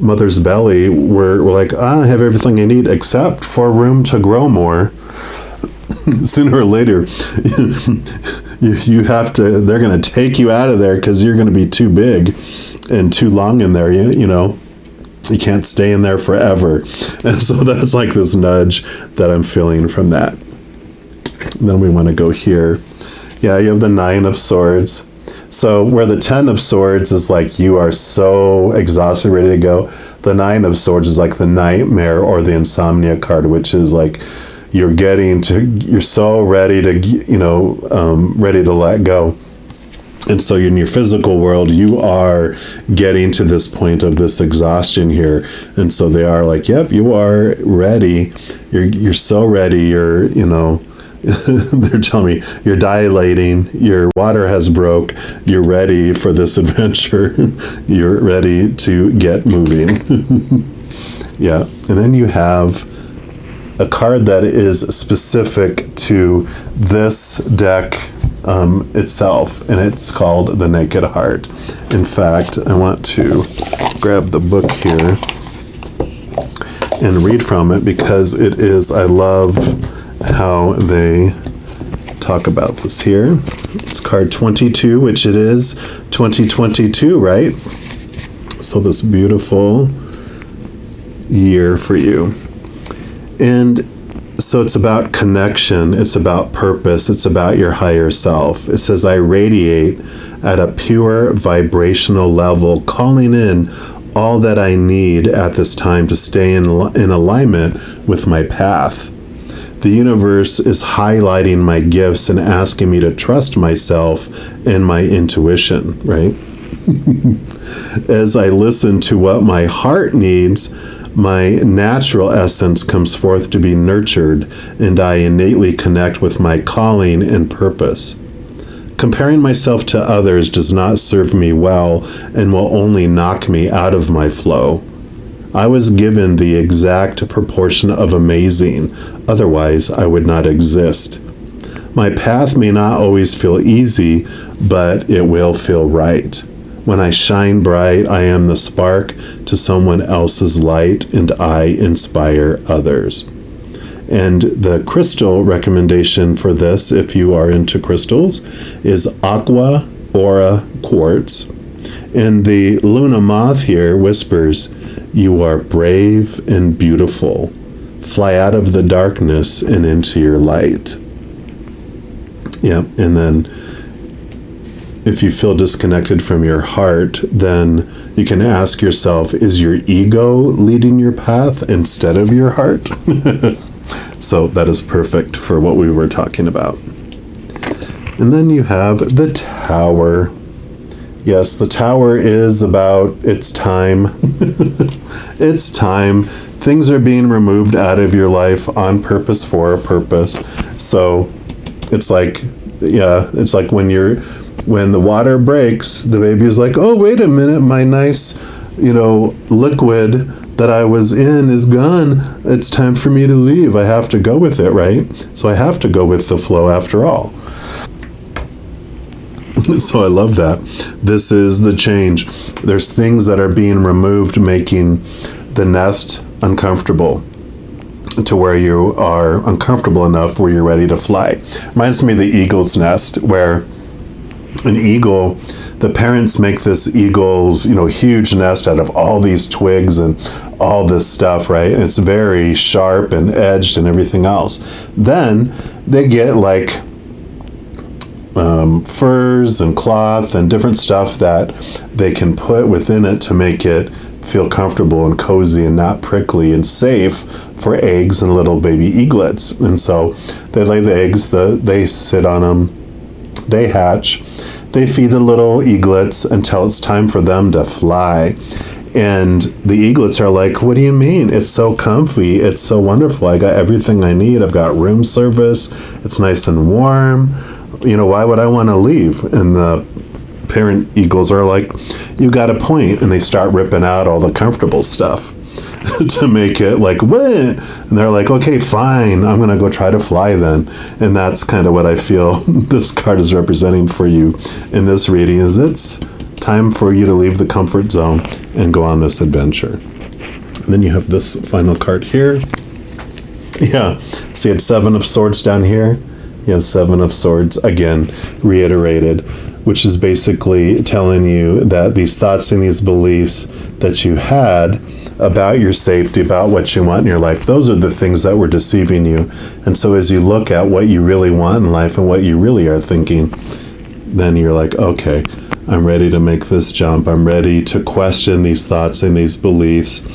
mother's belly, we're like, I have everything I need except for room to grow more. Sooner or later, you have to, they're going to take you out of there because you're going to be too big and too long in there, You can't stay in there forever. And so that's like this nudge that I'm feeling from that. And then we want to go here. Yeah, you have the Nine of Swords. So where the 10 of Swords is like you are so exhausted, ready to go, the 9 of Swords is like the nightmare or the insomnia card, which is like you're so ready to, ready to let go. And so in your physical world, you are getting to this point of this exhaustion here. And so they are like, yep, you are ready. You're so ready. You're, they're telling me you're dilating, your water has broke, you're ready for this adventure, you're ready to get moving. Yeah, and then you have a card that is specific to this deck itself, and it's called the Naked Heart. In fact, I want to grab the book here and read from it because I love how they talk about this here. It's card 22, which it is 2022, right? So this beautiful year for you. And so it's about connection, it's about purpose, it's about your higher self. It says, I radiate at a pure vibrational level, calling in all that I need at this time to stay in alignment with my path. The universe is highlighting my gifts and asking me to trust myself and my intuition, right? As I listen to what my heart needs, my natural essence comes forth to be nurtured, and I innately connect with my calling and purpose. Comparing myself to others does not serve me well and will only knock me out of my flow. I was given the exact proportion of amazing, otherwise I would not exist. My path may not always feel easy, but it will feel right. When I shine bright, I am the spark to someone else's light, and I inspire others. And the crystal recommendation for this, if you are into crystals, is Aqua Aura Quartz. And the Luna Moth here whispers, you are brave and beautiful. Fly out of the darkness and into your light. Yep, and then if you feel disconnected from your heart, then you can ask yourself, is your ego leading your path instead of your heart? So that is perfect for what we were talking about. And then you have the Tower. Yes, the Tower is about it's time. It's time. Things are being removed out of your life on purpose for a purpose. So it's like, yeah, it's like when the water breaks, the baby is like, oh, wait a minute, my nice, liquid that I was in is gone. It's time for me to leave. I have to go with it, right? So I have to go with the flow after all. So I love that. This is the change. There's things that are being removed, making the nest uncomfortable to where you are uncomfortable enough where you're ready to fly. Reminds me of the eagle's nest, where an eagle, the parents make this eagle's, huge nest out of all these twigs and all this stuff, right? And it's very sharp and edged and everything else. Then they get like furs and cloth and different stuff that they can put within it to make it feel comfortable and cozy and not prickly and safe for eggs and little baby eaglets. And so they lay the eggs, they sit on them, they hatch, they feed the little eaglets until it's time for them to fly. And the eaglets are like, what do you mean? It's so comfy. It's so wonderful. I got everything I need. I've got room service. It's nice and warm. Why would I want to leave? And the parent eagles are like, you got a point. And they start ripping out all the comfortable stuff to make it like, what? And they're like, okay, fine. I'm going to go try to fly then. And that's kind of what I feel this card is representing for you in this reading, is it's time for you to leave the comfort zone and go on this adventure. And then you have this final card here. Yeah. So you had 7 of Swords down here. You have 7 of Swords, again, reiterated, which is basically telling you that these thoughts and these beliefs that you had about your safety, about what you want in your life, those are the things that were deceiving you. And so as you look at what you really want in life and what you really are thinking, then you're like, okay, I'm ready to make this jump. I'm ready to question these thoughts and these beliefs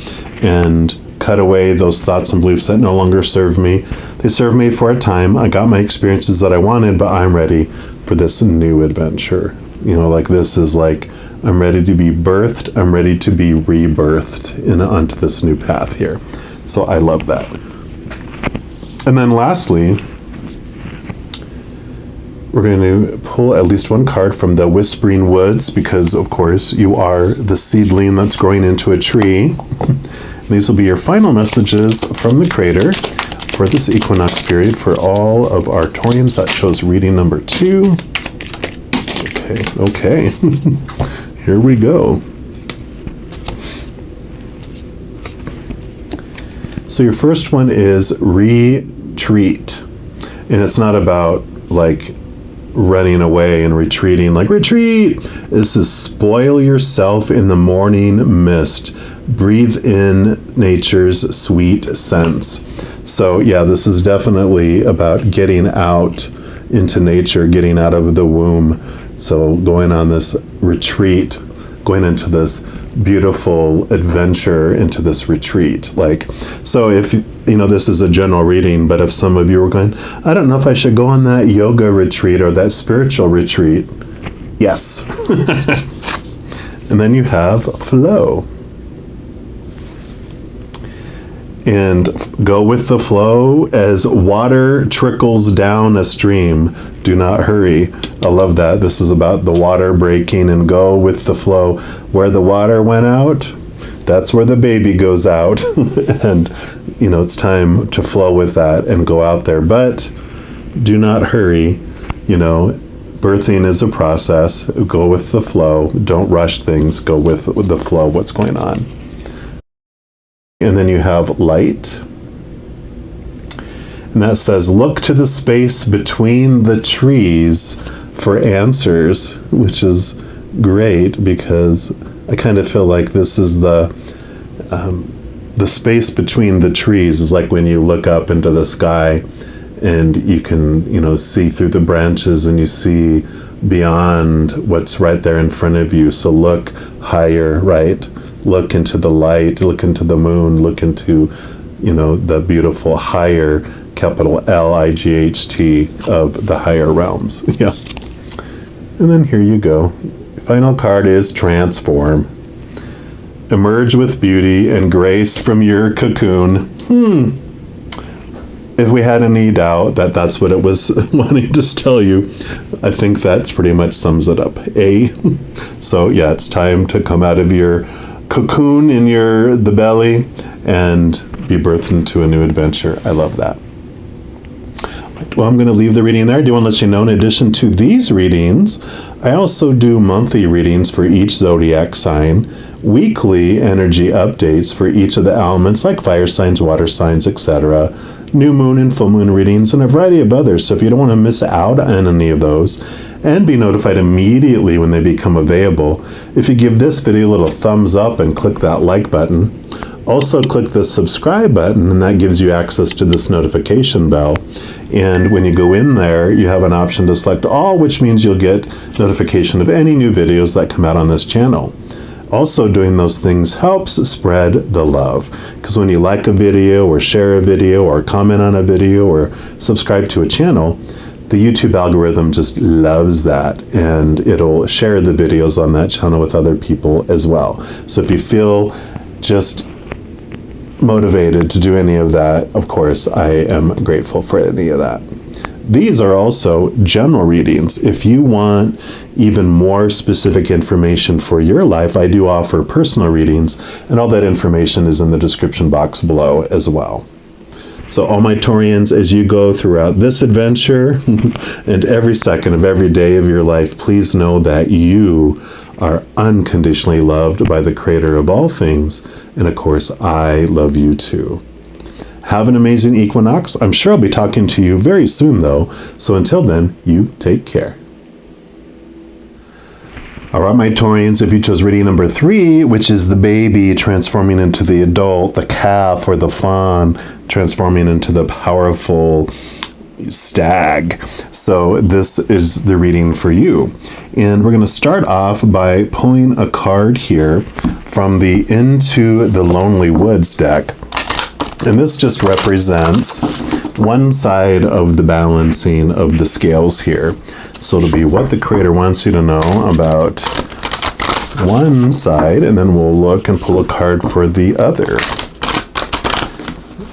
and cut away those thoughts and beliefs that no longer serve me. They serve me for a time. I got my experiences that I wanted, but I'm ready for this new adventure. This is like, I'm ready to be birthed. I'm ready to be rebirthed onto this new path here. So I love that. And then lastly, we're going to pull at least one card from the Whispering Woods, because of course you are the seedling that's growing into a tree. These will be your final messages from the Creator for this equinox period for all of our Taurians that chose reading number 2. Okay. Here we go. So your first one is retreat. And it's not about like running away and retreating, like retreat. This is spoil yourself in the morning mist. Breathe in nature's sweet scents. So yeah, this is definitely about getting out into nature, getting out of the womb. So going on this retreat, going into this beautiful adventure, into this retreat. Like, so if, you know, this is a general reading, but if some of you were going, I don't know if I should go on that yoga retreat or that spiritual retreat. Yes. And then you have flow. And go with the flow as water trickles down a stream. Do not hurry. I love that. This is about the water breaking, and go with the flow. Where the water went out, that's where the baby goes out. And, you know, it's time to flow with that and go out there. But do not hurry. You know, birthing is a process. Go with the flow. Don't rush things. Go with the flow, what's going on. And then you have light. And that says, look to the space between the trees for answers, which is great because I kind of feel like this is the space between the trees is like when you look up into the sky and you can, you know, see through the branches and you see beyond what's right there in front of you. So look higher, right? Look into the light, look into the moon, look into, you know, the beautiful higher, capital L-I-G-H-T of the higher realms. Yeah. And then here you go. Final card is transform. Emerge with beauty and grace from your cocoon. If we had any doubt that that's what it was wanting to tell you, I think that pretty much sums it up. So yeah, it's time to come out of your cocoon in the belly and be birthed into a new adventure. I love that. Well, I'm going to leave the reading there. I do want to let you know, in addition to these readings, I also do monthly readings for each zodiac sign, weekly energy updates for each of the elements like fire signs, water signs, etc., new moon and full moon readings, and a variety of others. So if you don't want to miss out on any of those and be notified immediately when they become available, if you give this video a little thumbs up and click that like button, also click the subscribe button, and that gives you access to this notification bell. And when you go in there, you have an option to select all, which means you'll get notification of any new videos that come out on this channel. Also, doing those things helps spread the love, because when you like a video or share a video or comment on a video or subscribe to a channel, the YouTube algorithm just loves that, and it'll share the videos on that channel with other people as well. So if you feel just motivated to do any of that, of course, I am grateful for any of that. These are also general readings. If you want even more specific information for your life, I do offer personal readings, and all that information is in the description box below as well. So all my Taurians, as you go throughout this adventure and every second of every day of your life, please know that you are unconditionally loved by the Creator of all things, and of course, I love you too. Have an amazing equinox. I'm sure I'll be talking to you very soon, though. So until then, you take care. All right, my Taurians, if you chose reading number 3, which is the baby transforming into the adult, the calf or the fawn transforming into the powerful stag. So this is the reading for you. And we're going to start off by pulling a card here from the Into the Lonely Woods deck. And this just represents one side of the balancing of the scales here. So it'll be what the Creator wants you to know about one side, and then we'll look and pull a card for the other.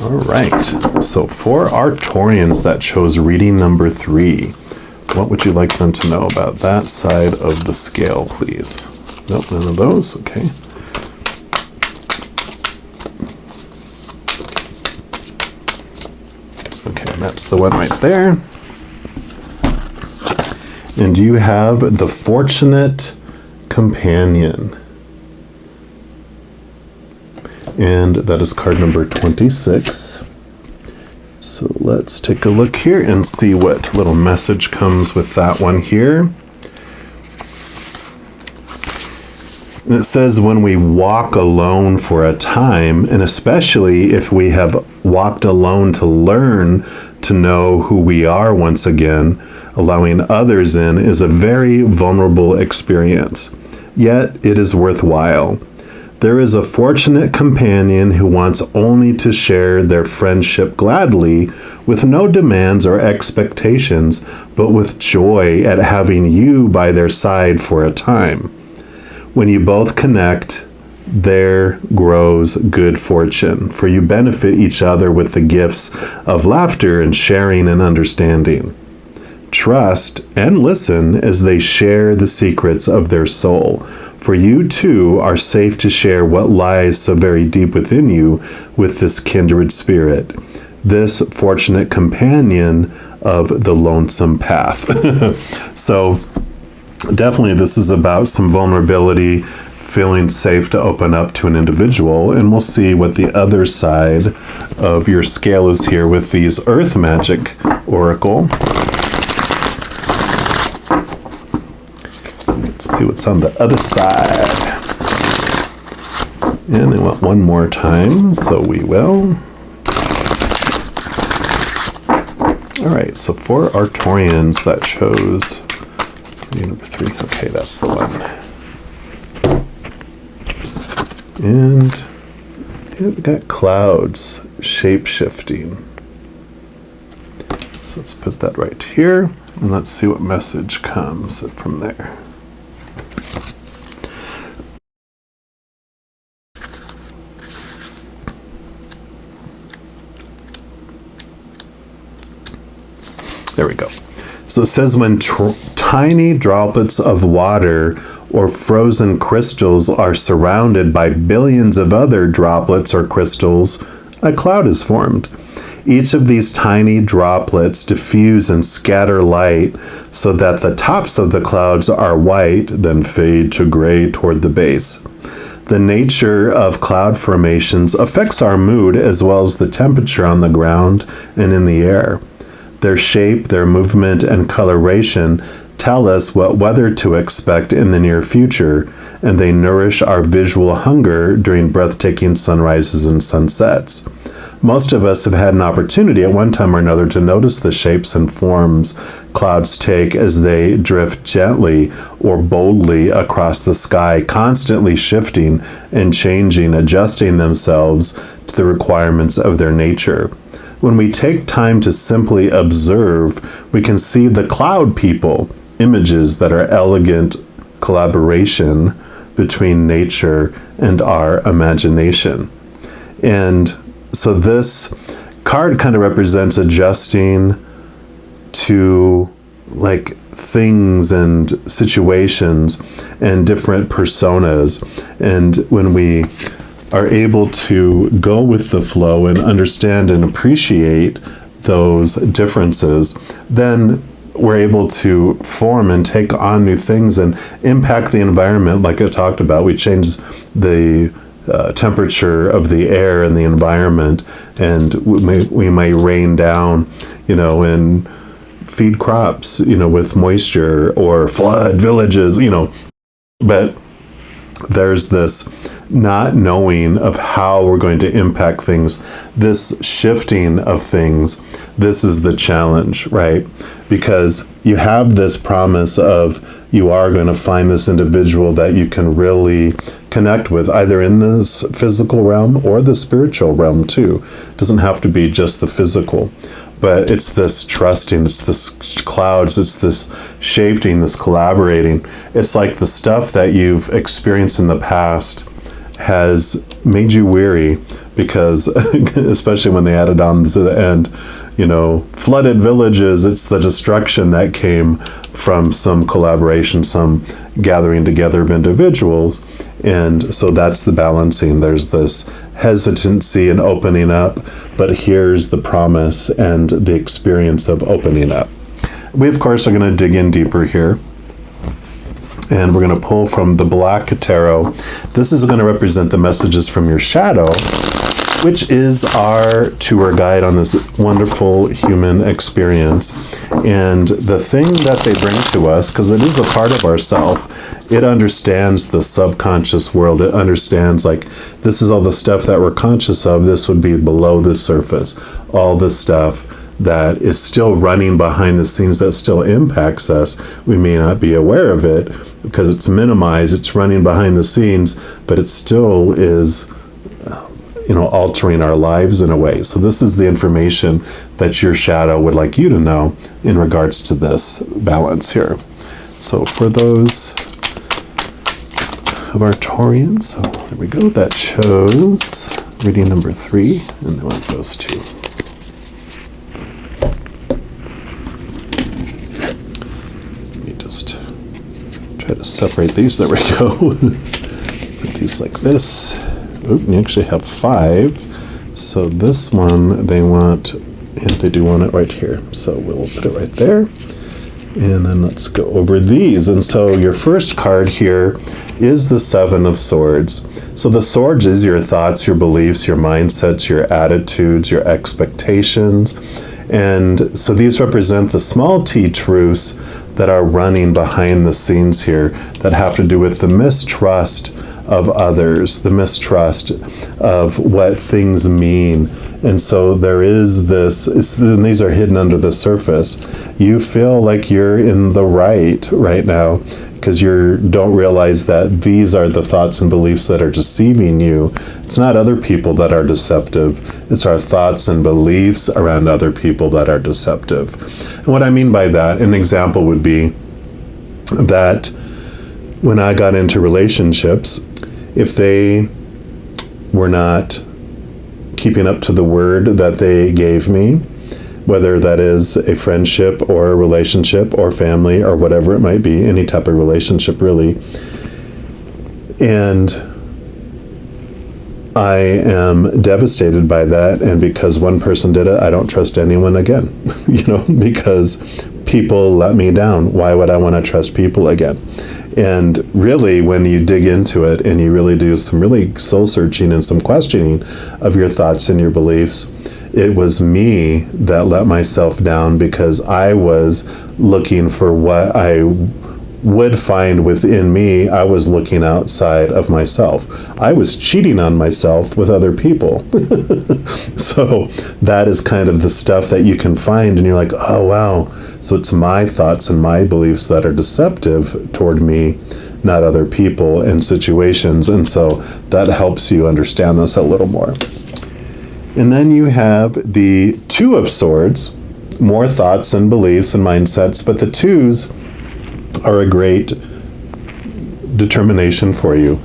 All right. So for our Taurians that chose reading number 3, what would you like them to know about that side of the scale, please? Nope, none of those. Okay. Okay, that's the one right there. And you have the Fortunate Companion. And that is card number 26. So let's take a look here and see what little message comes with that one here. And it says, when we walk alone for a time, and especially if we have walked alone to learn to know who we are once again, allowing others in is a very vulnerable experience. Yet it is worthwhile. There is a fortunate companion who wants only to share their friendship gladly, with no demands or expectations, but with joy at having you by their side for a time. When you both connect, there grows good fortune, for you benefit each other with the gifts of laughter and sharing and understanding. Trust and listen as they share the secrets of their soul, for you too are safe to share what lies so very deep within you with this kindred spirit, this fortunate companion of the lonesome path. So definitely this is about some vulnerability, feeling safe to open up to an individual, and we'll see what the other side of your scale is here with these Earth Magic Oracle. Let's see what's on the other side. And they want one more time, so we will. All right, so for Arcturians, that chose number 3. Okay, that's the one. And we've got clouds shape-shifting. So let's put that right here, and let's see what message comes from there. There we go. So it says, when tiny droplets of water or frozen crystals are surrounded by billions of other droplets or crystals, a cloud is formed. Each of these tiny droplets diffuse and scatter light so that the tops of the clouds are white, then fade to gray toward the base. The nature of cloud formations affects our mood as well as the temperature on the ground and in the air. Their shape, their movement, and coloration tell us what weather to expect in the near future, and they nourish our visual hunger during breathtaking sunrises and sunsets. Most of us have had an opportunity at one time or another to notice the shapes and forms clouds take as they drift gently or boldly across the sky, constantly shifting and changing, adjusting themselves to the requirements of their nature. When we take time to simply observe, we can see the cloud people, images that are elegant collaboration between nature and our imagination. And so this card kind of represents adjusting to like things and situations and different personas. And when we are able to go with the flow and understand and appreciate those differences, then we're able to form and take on new things and impact the environment. Like I talked about, we change the temperature of the air and the environment, and we may rain down, and feed crops, with moisture, or flood villages, but there's this not knowing of how we're going to impact things, this shifting of things. This is the challenge, right? Because you have this promise of you are going to find this individual that you can really connect with, either in this physical realm or the spiritual realm too. It doesn't have to be just the physical, but it's this trusting, it's this clouds, it's this shaping, this collaborating. It's like the stuff that you've experienced in the past has made you weary, because especially when they added on to the end, flooded villages, it's the destruction that came from some collaboration, some gathering together of individuals. And so that's the balancing. There's this hesitancy and opening up, but here's the promise and the experience of opening up. We, of course, are going to dig in deeper here. And we're going to pull from the Black Tarot. This is going to represent the messages from your shadow. which is our tour guide on this wonderful human experience. And the thing that they bring to us, because it is a part of ourself, it understands the subconscious world. It understands, like, this is all the stuff that we're conscious of. This would be below the surface. All the stuff that is still running behind the scenes that still impacts us. We may not be aware of it because it's minimized, it's running behind the scenes, but it still is, altering our lives in a way. So this is the information that your shadow would like you to know in regards to this balance here. So for those of our Taurians, so there we go, that chose reading number 3, and then it goes to just try to separate these. There we go. Put these like this. Oop, you actually have 5. So this one they want, and they do want it right here. So we'll put it right there. And then let's go over these. And so your first card here is the 7 of Swords. So the swords is your thoughts, your beliefs, your mindsets, your attitudes, your expectations. And so these represent the small t truths that are running behind the scenes here that have to do with the mistrust of others, the mistrust of what things mean. And so there is this, and these are hidden under the surface. You feel like you're in the right now because you don't realize that these are the thoughts and beliefs that are deceiving you. It's not other people that are deceptive. It's our thoughts and beliefs around other people that are deceptive. And what I mean by that, an example would be that when I got into relationships, if they were not keeping up to the word that they gave me, whether that is a friendship or a relationship or family or whatever it might be, any type of relationship really, and I am devastated by that, and because one person did it, I don't trust anyone again, because people let me down. Why would I want to trust people again? And really, when you dig into it and you really do some really soul searching and some questioning of your thoughts and your beliefs, it was me that let myself down because I was looking for what I would find within me. I was looking outside of myself. I was cheating on myself with other people. So that is kind of the stuff that you can find and you're like, oh wow, so it's my thoughts and my beliefs that are deceptive toward me, not other people and situations. And so that helps you understand this a little more. And then you have the 2 of Swords, more thoughts and beliefs and mindsets, but the 2s are a great determination for you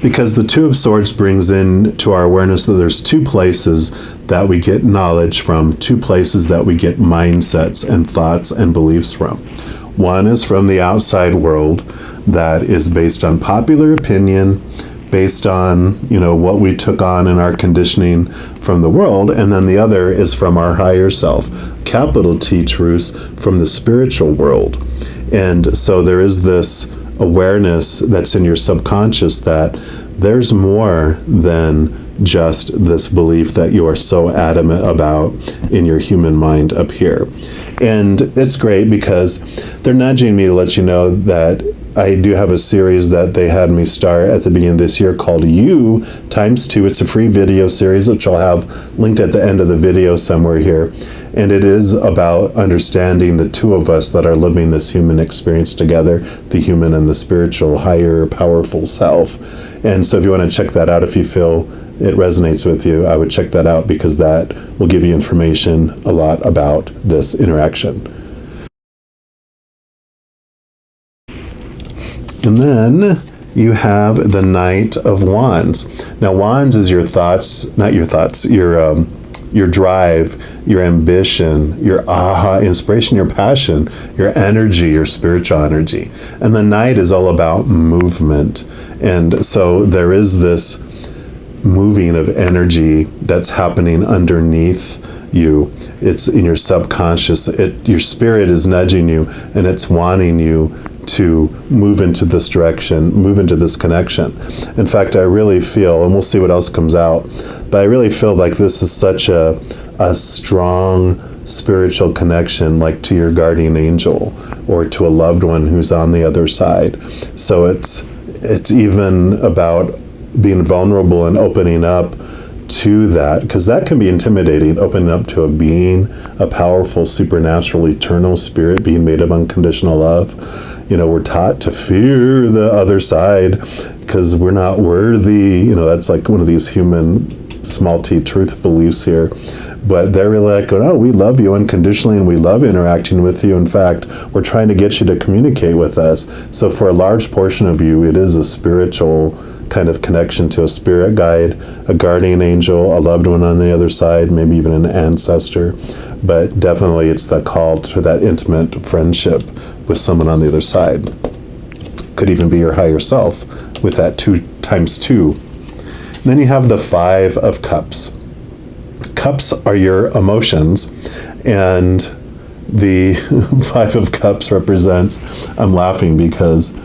because the 2 of Swords brings in to our awareness that there's 2 places that we get knowledge from, 2 places that we get mindsets and thoughts and beliefs from. One is from the outside world that is based on popular opinion, based on, what we took on in our conditioning from the world, and then the other is from our higher self, capital T truths from the spiritual world. And so there is this awareness that's in your subconscious that there's more than just this belief that you are so adamant about in your human mind up here. And it's great because they're nudging me to let you know that I do have a series that they had me start at the beginning of this year called You ×2. It's a free video series, which I'll have linked at the end of the video somewhere here. And it is about understanding the 2 of us that are living this human experience together, the human and the spiritual, higher, powerful self. And so if you want to check that out, if you feel it resonates with you, I would check that out because that will give you information a lot about this interaction. And then you have the Knight of Wands. Now, Wands is your thoughts, not your thoughts, your drive, your ambition, your inspiration, your passion, your energy, your spiritual energy. And the Knight is all about movement. And so there is this moving of energy that's happening underneath you. It's in your subconscious. Your spirit is nudging you and it's wanting you to move into this direction, move into this connection. In fact, I really feel, and we'll see what else comes out, but I really feel like this is such a strong spiritual connection, like to your guardian angel or to a loved one who's on the other side. So it's even about being vulnerable and opening up to that, because that can be intimidating, opening up to a being, a powerful, supernatural, eternal spirit being made of unconditional love. We're taught to fear the other side because we're not worthy. That's like one of these human small t truth beliefs here. But they're really like, oh, we love you unconditionally and we love interacting with you. In fact, we're trying to get you to communicate with us. So for a large portion of you, it is a spiritual kind of connection to a spirit guide, a guardian angel, a loved one on the other side, maybe even an ancestor. But definitely it's the call to that intimate friendship with someone on the other side. Could even be your higher self with that 2 times 2. And then you have the 5 of Cups. Cups are your emotions, and the 5 of Cups represents, I'm laughing because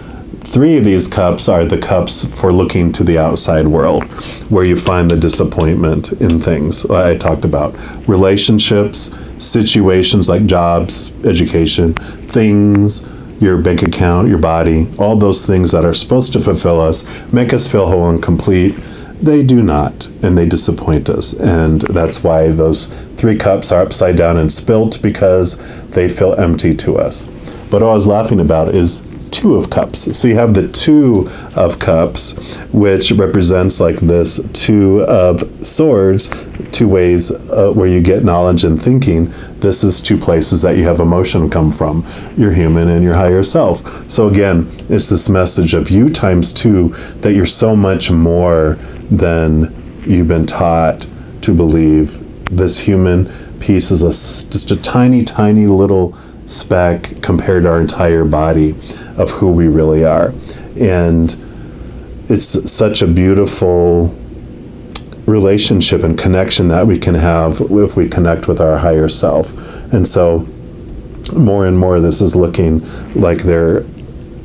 3 of these cups are the cups for looking to the outside world, where you find the disappointment in things I talked about. Relationships, situations like jobs, education, things, your bank account, your body, all those things that are supposed to fulfill us, make us feel whole and complete. They do not, and they disappoint us. And that's why those 3 cups are upside down and spilt, because they feel empty to us. But all I was laughing about is 2 of Cups. So you have the 2 of Cups, which represents like this 2 of Swords, 2 ways where you get knowledge and thinking. This is 2 places that you have emotion come from, your human and your higher self. So again, it's this message of you times 2, that you're so much more than you've been taught to believe. This human piece is just a tiny, tiny little speck compared to our entire body of who we really are. And it's such a beautiful relationship and connection that we can have if we connect with our higher self. And so more and more this is looking like they're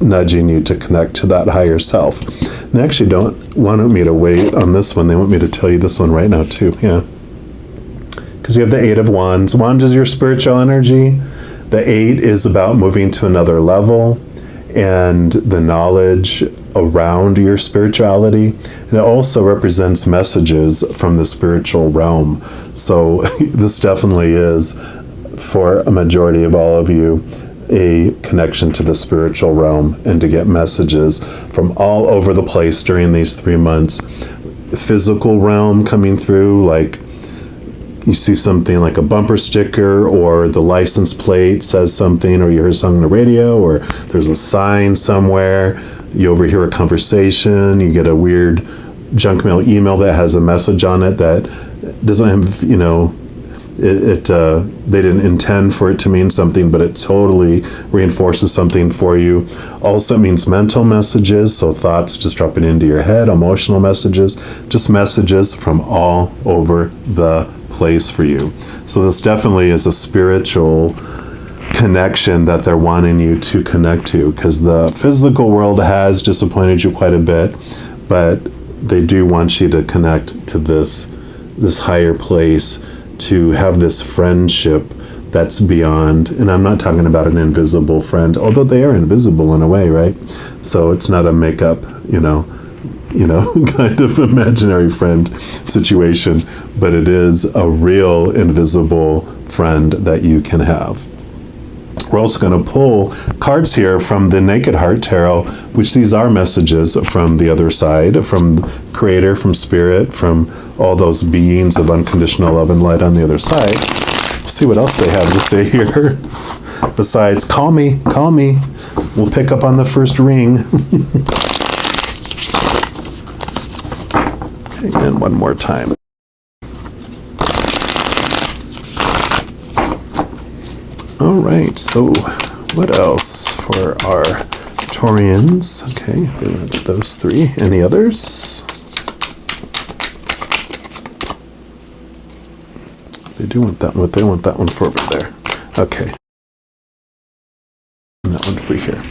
nudging you to connect to that higher self. And they actually don't want me to wait on this one. They want me to tell you this one right now too. Yeah. Because you have the 8 of Wands. Wands is your spiritual energy. The 8 is about moving to another level and the knowledge around your spirituality. And it also represents messages from the spiritual realm. So this definitely is, for a majority of all of you, a connection to the spiritual realm and to get messages from all over the place during these 3 months. The physical realm coming through, like you see something like a bumper sticker, or the license plate says something, or you hear something on the radio, or there's a sign somewhere, you overhear a conversation, you get a weird junk mail email that has a message on it that doesn't have, they didn't intend for it to mean something, but it totally reinforces something for you. Also, it means mental messages, so thoughts just dropping into your head, emotional messages, just messages from all over the place for you. So this definitely is a spiritual connection that they're wanting you to connect to, because the physical world has disappointed you quite a bit, but they do want you to connect to this higher place, to have this friendship that's beyond. And I'm not talking about an invisible friend, although they are invisible in a way, right? So it's not a makeup, kind of imaginary friend situation, but it is a real invisible friend that you can have. We're also going to pull cards here from the Naked Heart Tarot, which these are messages from the other side, from Creator, from Spirit, from all those beings of unconditional love and light on the other side. See what else they have to say here. Besides, call me. We'll pick up on the first ring. And one more time. All right, so what else for our Taurians? Okay, those 3. Any others? They do want that one. They want that one for over there. Okay. And that one for here.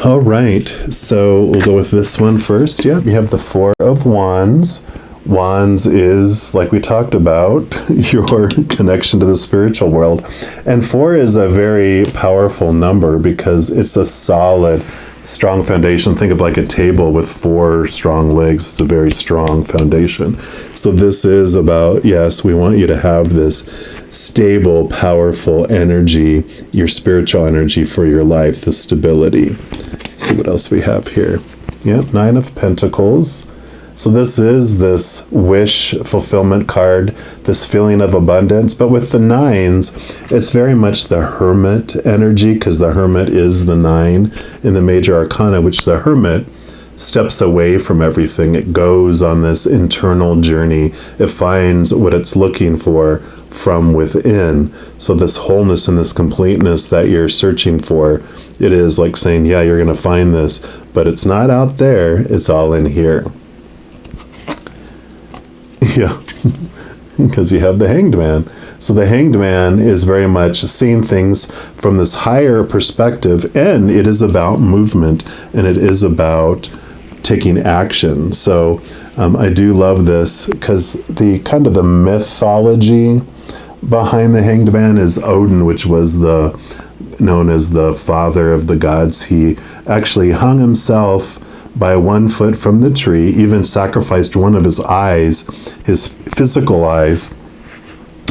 All right, so we'll go with this one first. Yep, you have the Four of Wands. Wands is, like we talked about, your connection to the spiritual world. And 4 is a very powerful number because it's a solid, strong foundation. Think of like a table with 4 strong legs. It's a very strong foundation. So this is about, yes, we want you to have this stable, powerful energy, your spiritual energy for your life, the stability. Let's see what else we have here. Yep, 9 of Pentacles. So this is this wish fulfillment card, this feeling of abundance. But with the 9s, it's very much the Hermit energy, because the Hermit is the 9 in the major arcana, which the Hermit steps away from everything. It goes on this internal journey. It finds what it's looking for from within. So this wholeness and this completeness that you're searching for, it is like saying, yeah, you're going to find this, but it's not out there. It's all in here. Yeah, because you have the Hanged Man. So the Hanged Man is very much seeing things from this higher perspective, and it is about movement, and it is about taking action. So I do love this because the kind of the mythology behind the Hanged Man is Odin, which was known as the father of the gods. He actually hung himself by 1 foot from the tree, even sacrificed one of his eyes, his physical eyes,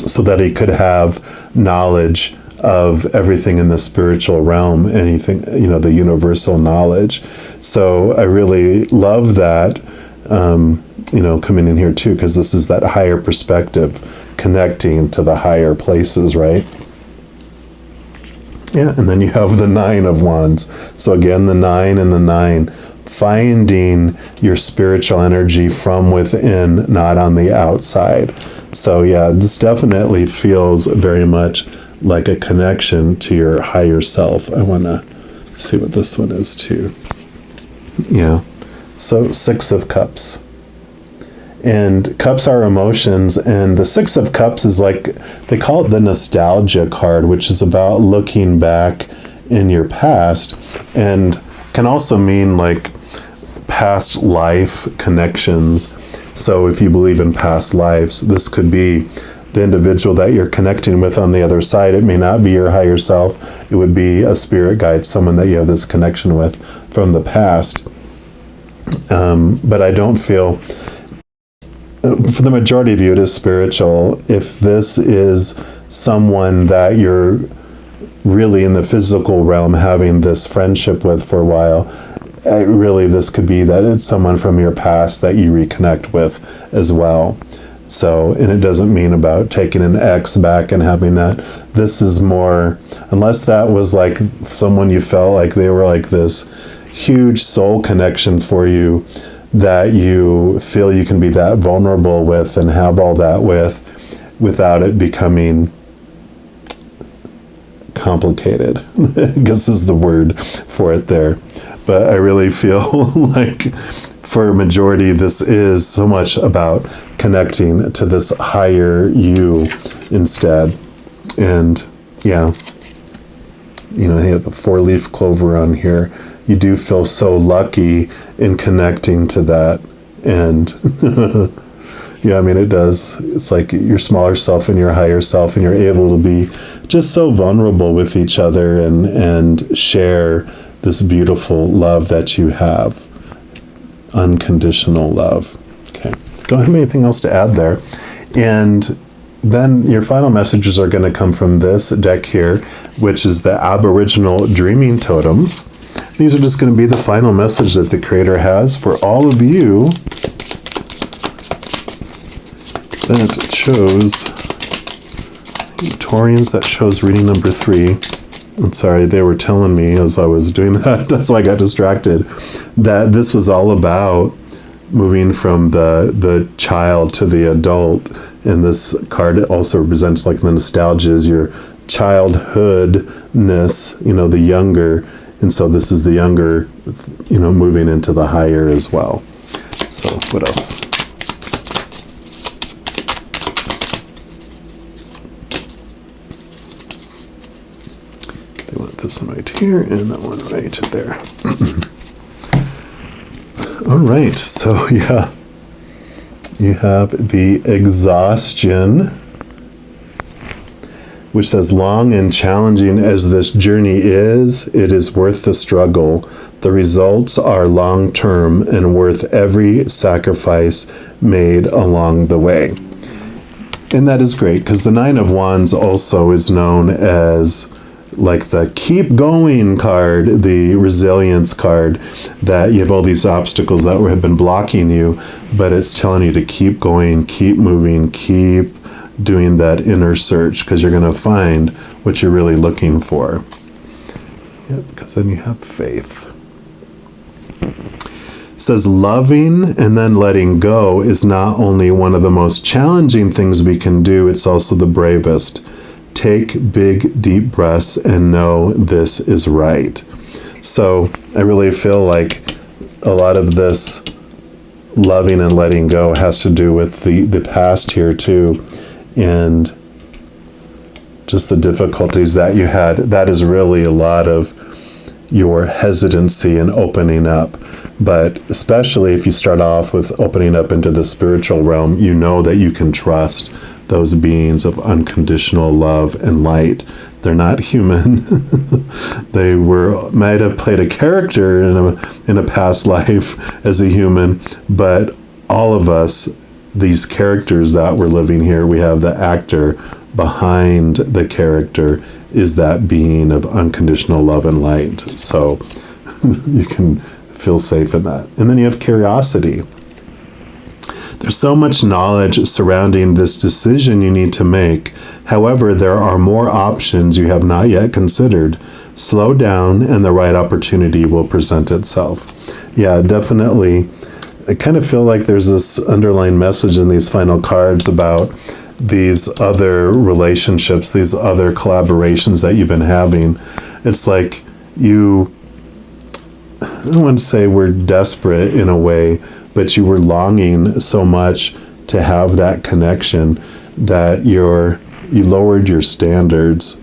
so that he could have knowledge of everything in the spiritual realm, anything, the universal knowledge. So I really love that, coming in here too, because this is that higher perspective, connecting to the higher places, right? Yeah, and then you have the 9 of Wands. So again, the 9 and the 9, finding your spiritual energy from within, not on the outside. So yeah, this definitely feels very much like a connection to your higher self. I want to see what this one is too. Yeah, so 6 of Cups. And cups are emotions, and the 6 of Cups is like, they call it the nostalgia card, which is about looking back in your past, and can also mean like past life connections. So if you believe in past lives, this could be the individual that you're connecting with on the other side. It may not be your higher self. It would be a spirit guide, someone that you have this connection with from the past. But I don't feel, for the majority of you, it is spiritual. If this is someone that you're really in the physical realm having this friendship with for a while, really this could be that it's someone from your past that you reconnect with as well. So, and it doesn't mean about taking an ex back and having that. This is more, unless that was like someone you felt like they were like this huge soul connection for you, that you feel you can be that vulnerable with and have all that with, without it becoming complicated, I guess is the word for it there. But I really feel like for a majority, this is so much about connecting to this higher you instead. And yeah, you have the 4-leaf clover on here. You do feel so lucky in connecting to that. And yeah, I mean, it does. It's like your smaller self and your higher self, and you're able to be just so vulnerable with each other and share this beautiful love that you have. Unconditional love. Okay. Don't have anything else to add there. And then your final messages are going to come from this deck here, which is the Aboriginal Dreaming Totems. These are just going to be the final message that the Creator has for all of you that chose, Taurians that chose reading number 3. I'm sorry, they were telling me as I was doing that, that's why I got distracted, that this was all about moving from the child to the adult. And this card also represents like the nostalgia is your childhoodness, the younger. And so this is the younger, moving into the higher as well. So what else? They want this one right here and that one right there. All right, so yeah, you have the exhaustion, which says, long and challenging as this journey is, it is worth the struggle. The results are long-term and worth every sacrifice made along the way. And that is great, because the Nine of Wands also is known as like the keep going card, the resilience card, that you have all these obstacles that have been blocking you, but it's telling you to keep going, keep moving, keep doing that inner search, because you're going to find what you're really looking for. Yep, because then you have faith. It says loving and then letting go is not only one of the most challenging things we can do, it's also the bravest. Take big, deep breaths and know this is right. So I really feel like a lot of this loving and letting go has to do with the past here too, and just the difficulties that you had. That is really a lot of your hesitancy in opening up. But especially if you start off with opening up into the spiritual realm, you know that you can trust those beings of unconditional love and light. They're not human. They might have played a character in a past life as a human, but all of us, these characters that we're living here, we have the actor behind the character is that being of unconditional love and light. So you can feel safe in that. And then you have curiosity. There's so much knowledge surrounding this decision you need to make. However, there are more options you have not yet considered. Slow down and the right opportunity will present itself. Yeah, definitely. I kind of feel like there's this underlying message in these final cards about these other relationships, these other collaborations that you've been having. It's like I don't want to say we're desperate in a way, but you were longing so much to have that connection that you lowered your standards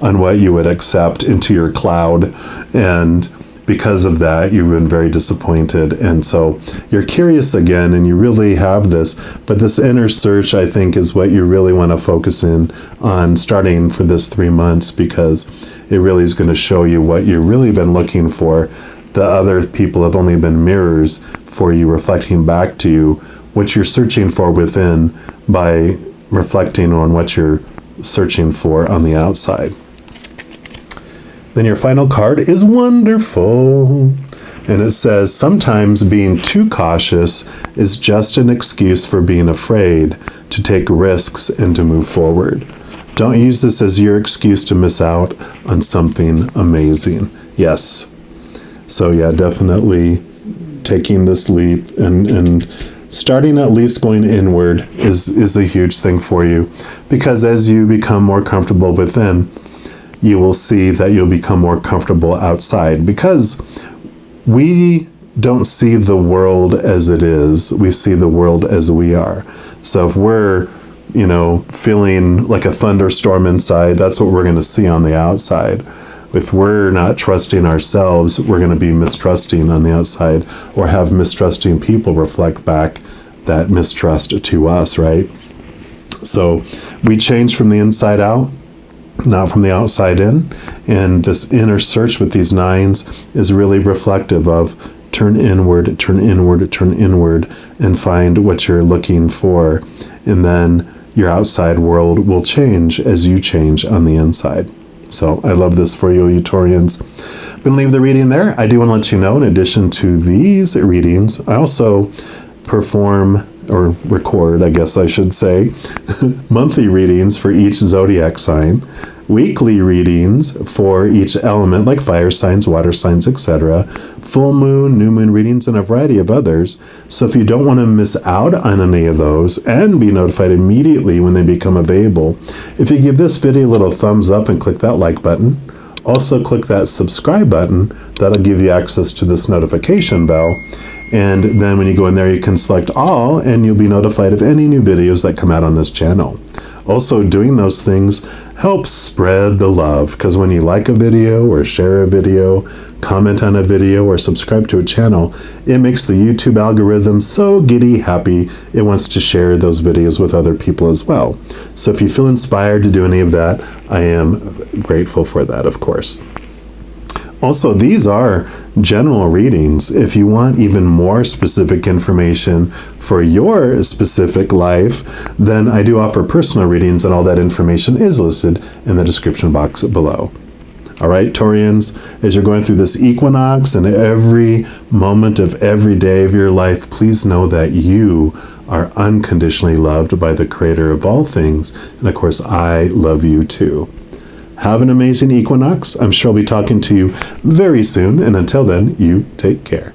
on what you would accept into your cloud, and because of that you've been very disappointed. And so you're curious again, and you really have this, but this inner search, I think, is what you really want to focus in on starting for this 3 months, because it really is going to show you what you've really been looking for. The other people have only been mirrors for you, reflecting back to you what you're searching for within by reflecting on what you're searching for on the outside. Then your final card is wonderful. And it says, sometimes being too cautious is just an excuse for being afraid to take risks and to move forward. Don't use this as your excuse to miss out on something amazing. Yes. So yeah, definitely taking this leap and starting at least going inward is a huge thing for you, because as you become more comfortable within, you will see that you'll become more comfortable outside, because we don't see the world as it is. We see the world as we are. So if we're, feeling like a thunderstorm inside, that's what we're going to see on the outside. If we're not trusting ourselves, we're going to be mistrusting on the outside, or have mistrusting people reflect back that mistrust to us, right? So we change from the inside out, not from the outside in. And this inner search with these nines is really reflective of turn inward, turn inward, turn inward, and find what you're looking for. And then your outside world will change as you change on the inside. So I love this for you, Taurians. I'm going to leave the reading there. I do want to let you know, in addition to these readings, I also perform, or record, I guess I should say, monthly readings for each zodiac sign, weekly readings for each element, like fire signs, water signs, etc., full moon, new moon readings, and a variety of others. So if you don't want to miss out on any of those and be notified immediately when they become available, if you give this video a little thumbs up and click that like button, also click that subscribe button, that'll give you access to this notification bell. And then when you go in there, you can select all, and you'll be notified of any new videos that come out on this channel. Also, doing those things helps spread the love, because when you like a video or share a video, comment on a video, or subscribe to a channel, it makes the YouTube algorithm so giddy happy it wants to share those videos with other people as well. So if you feel inspired to do any of that, I am grateful for that, of course. Also, these are general readings. If you want even more specific information for your specific life, then I do offer personal readings, and all that information is listed in the description box below. All right, Taurians, as you're going through this equinox and every moment of every day of your life, please know that you are unconditionally loved by the Creator of all things. And of course, I love you too. Have an amazing equinox. I'm sure I'll be talking to you very soon. And until then, you take care.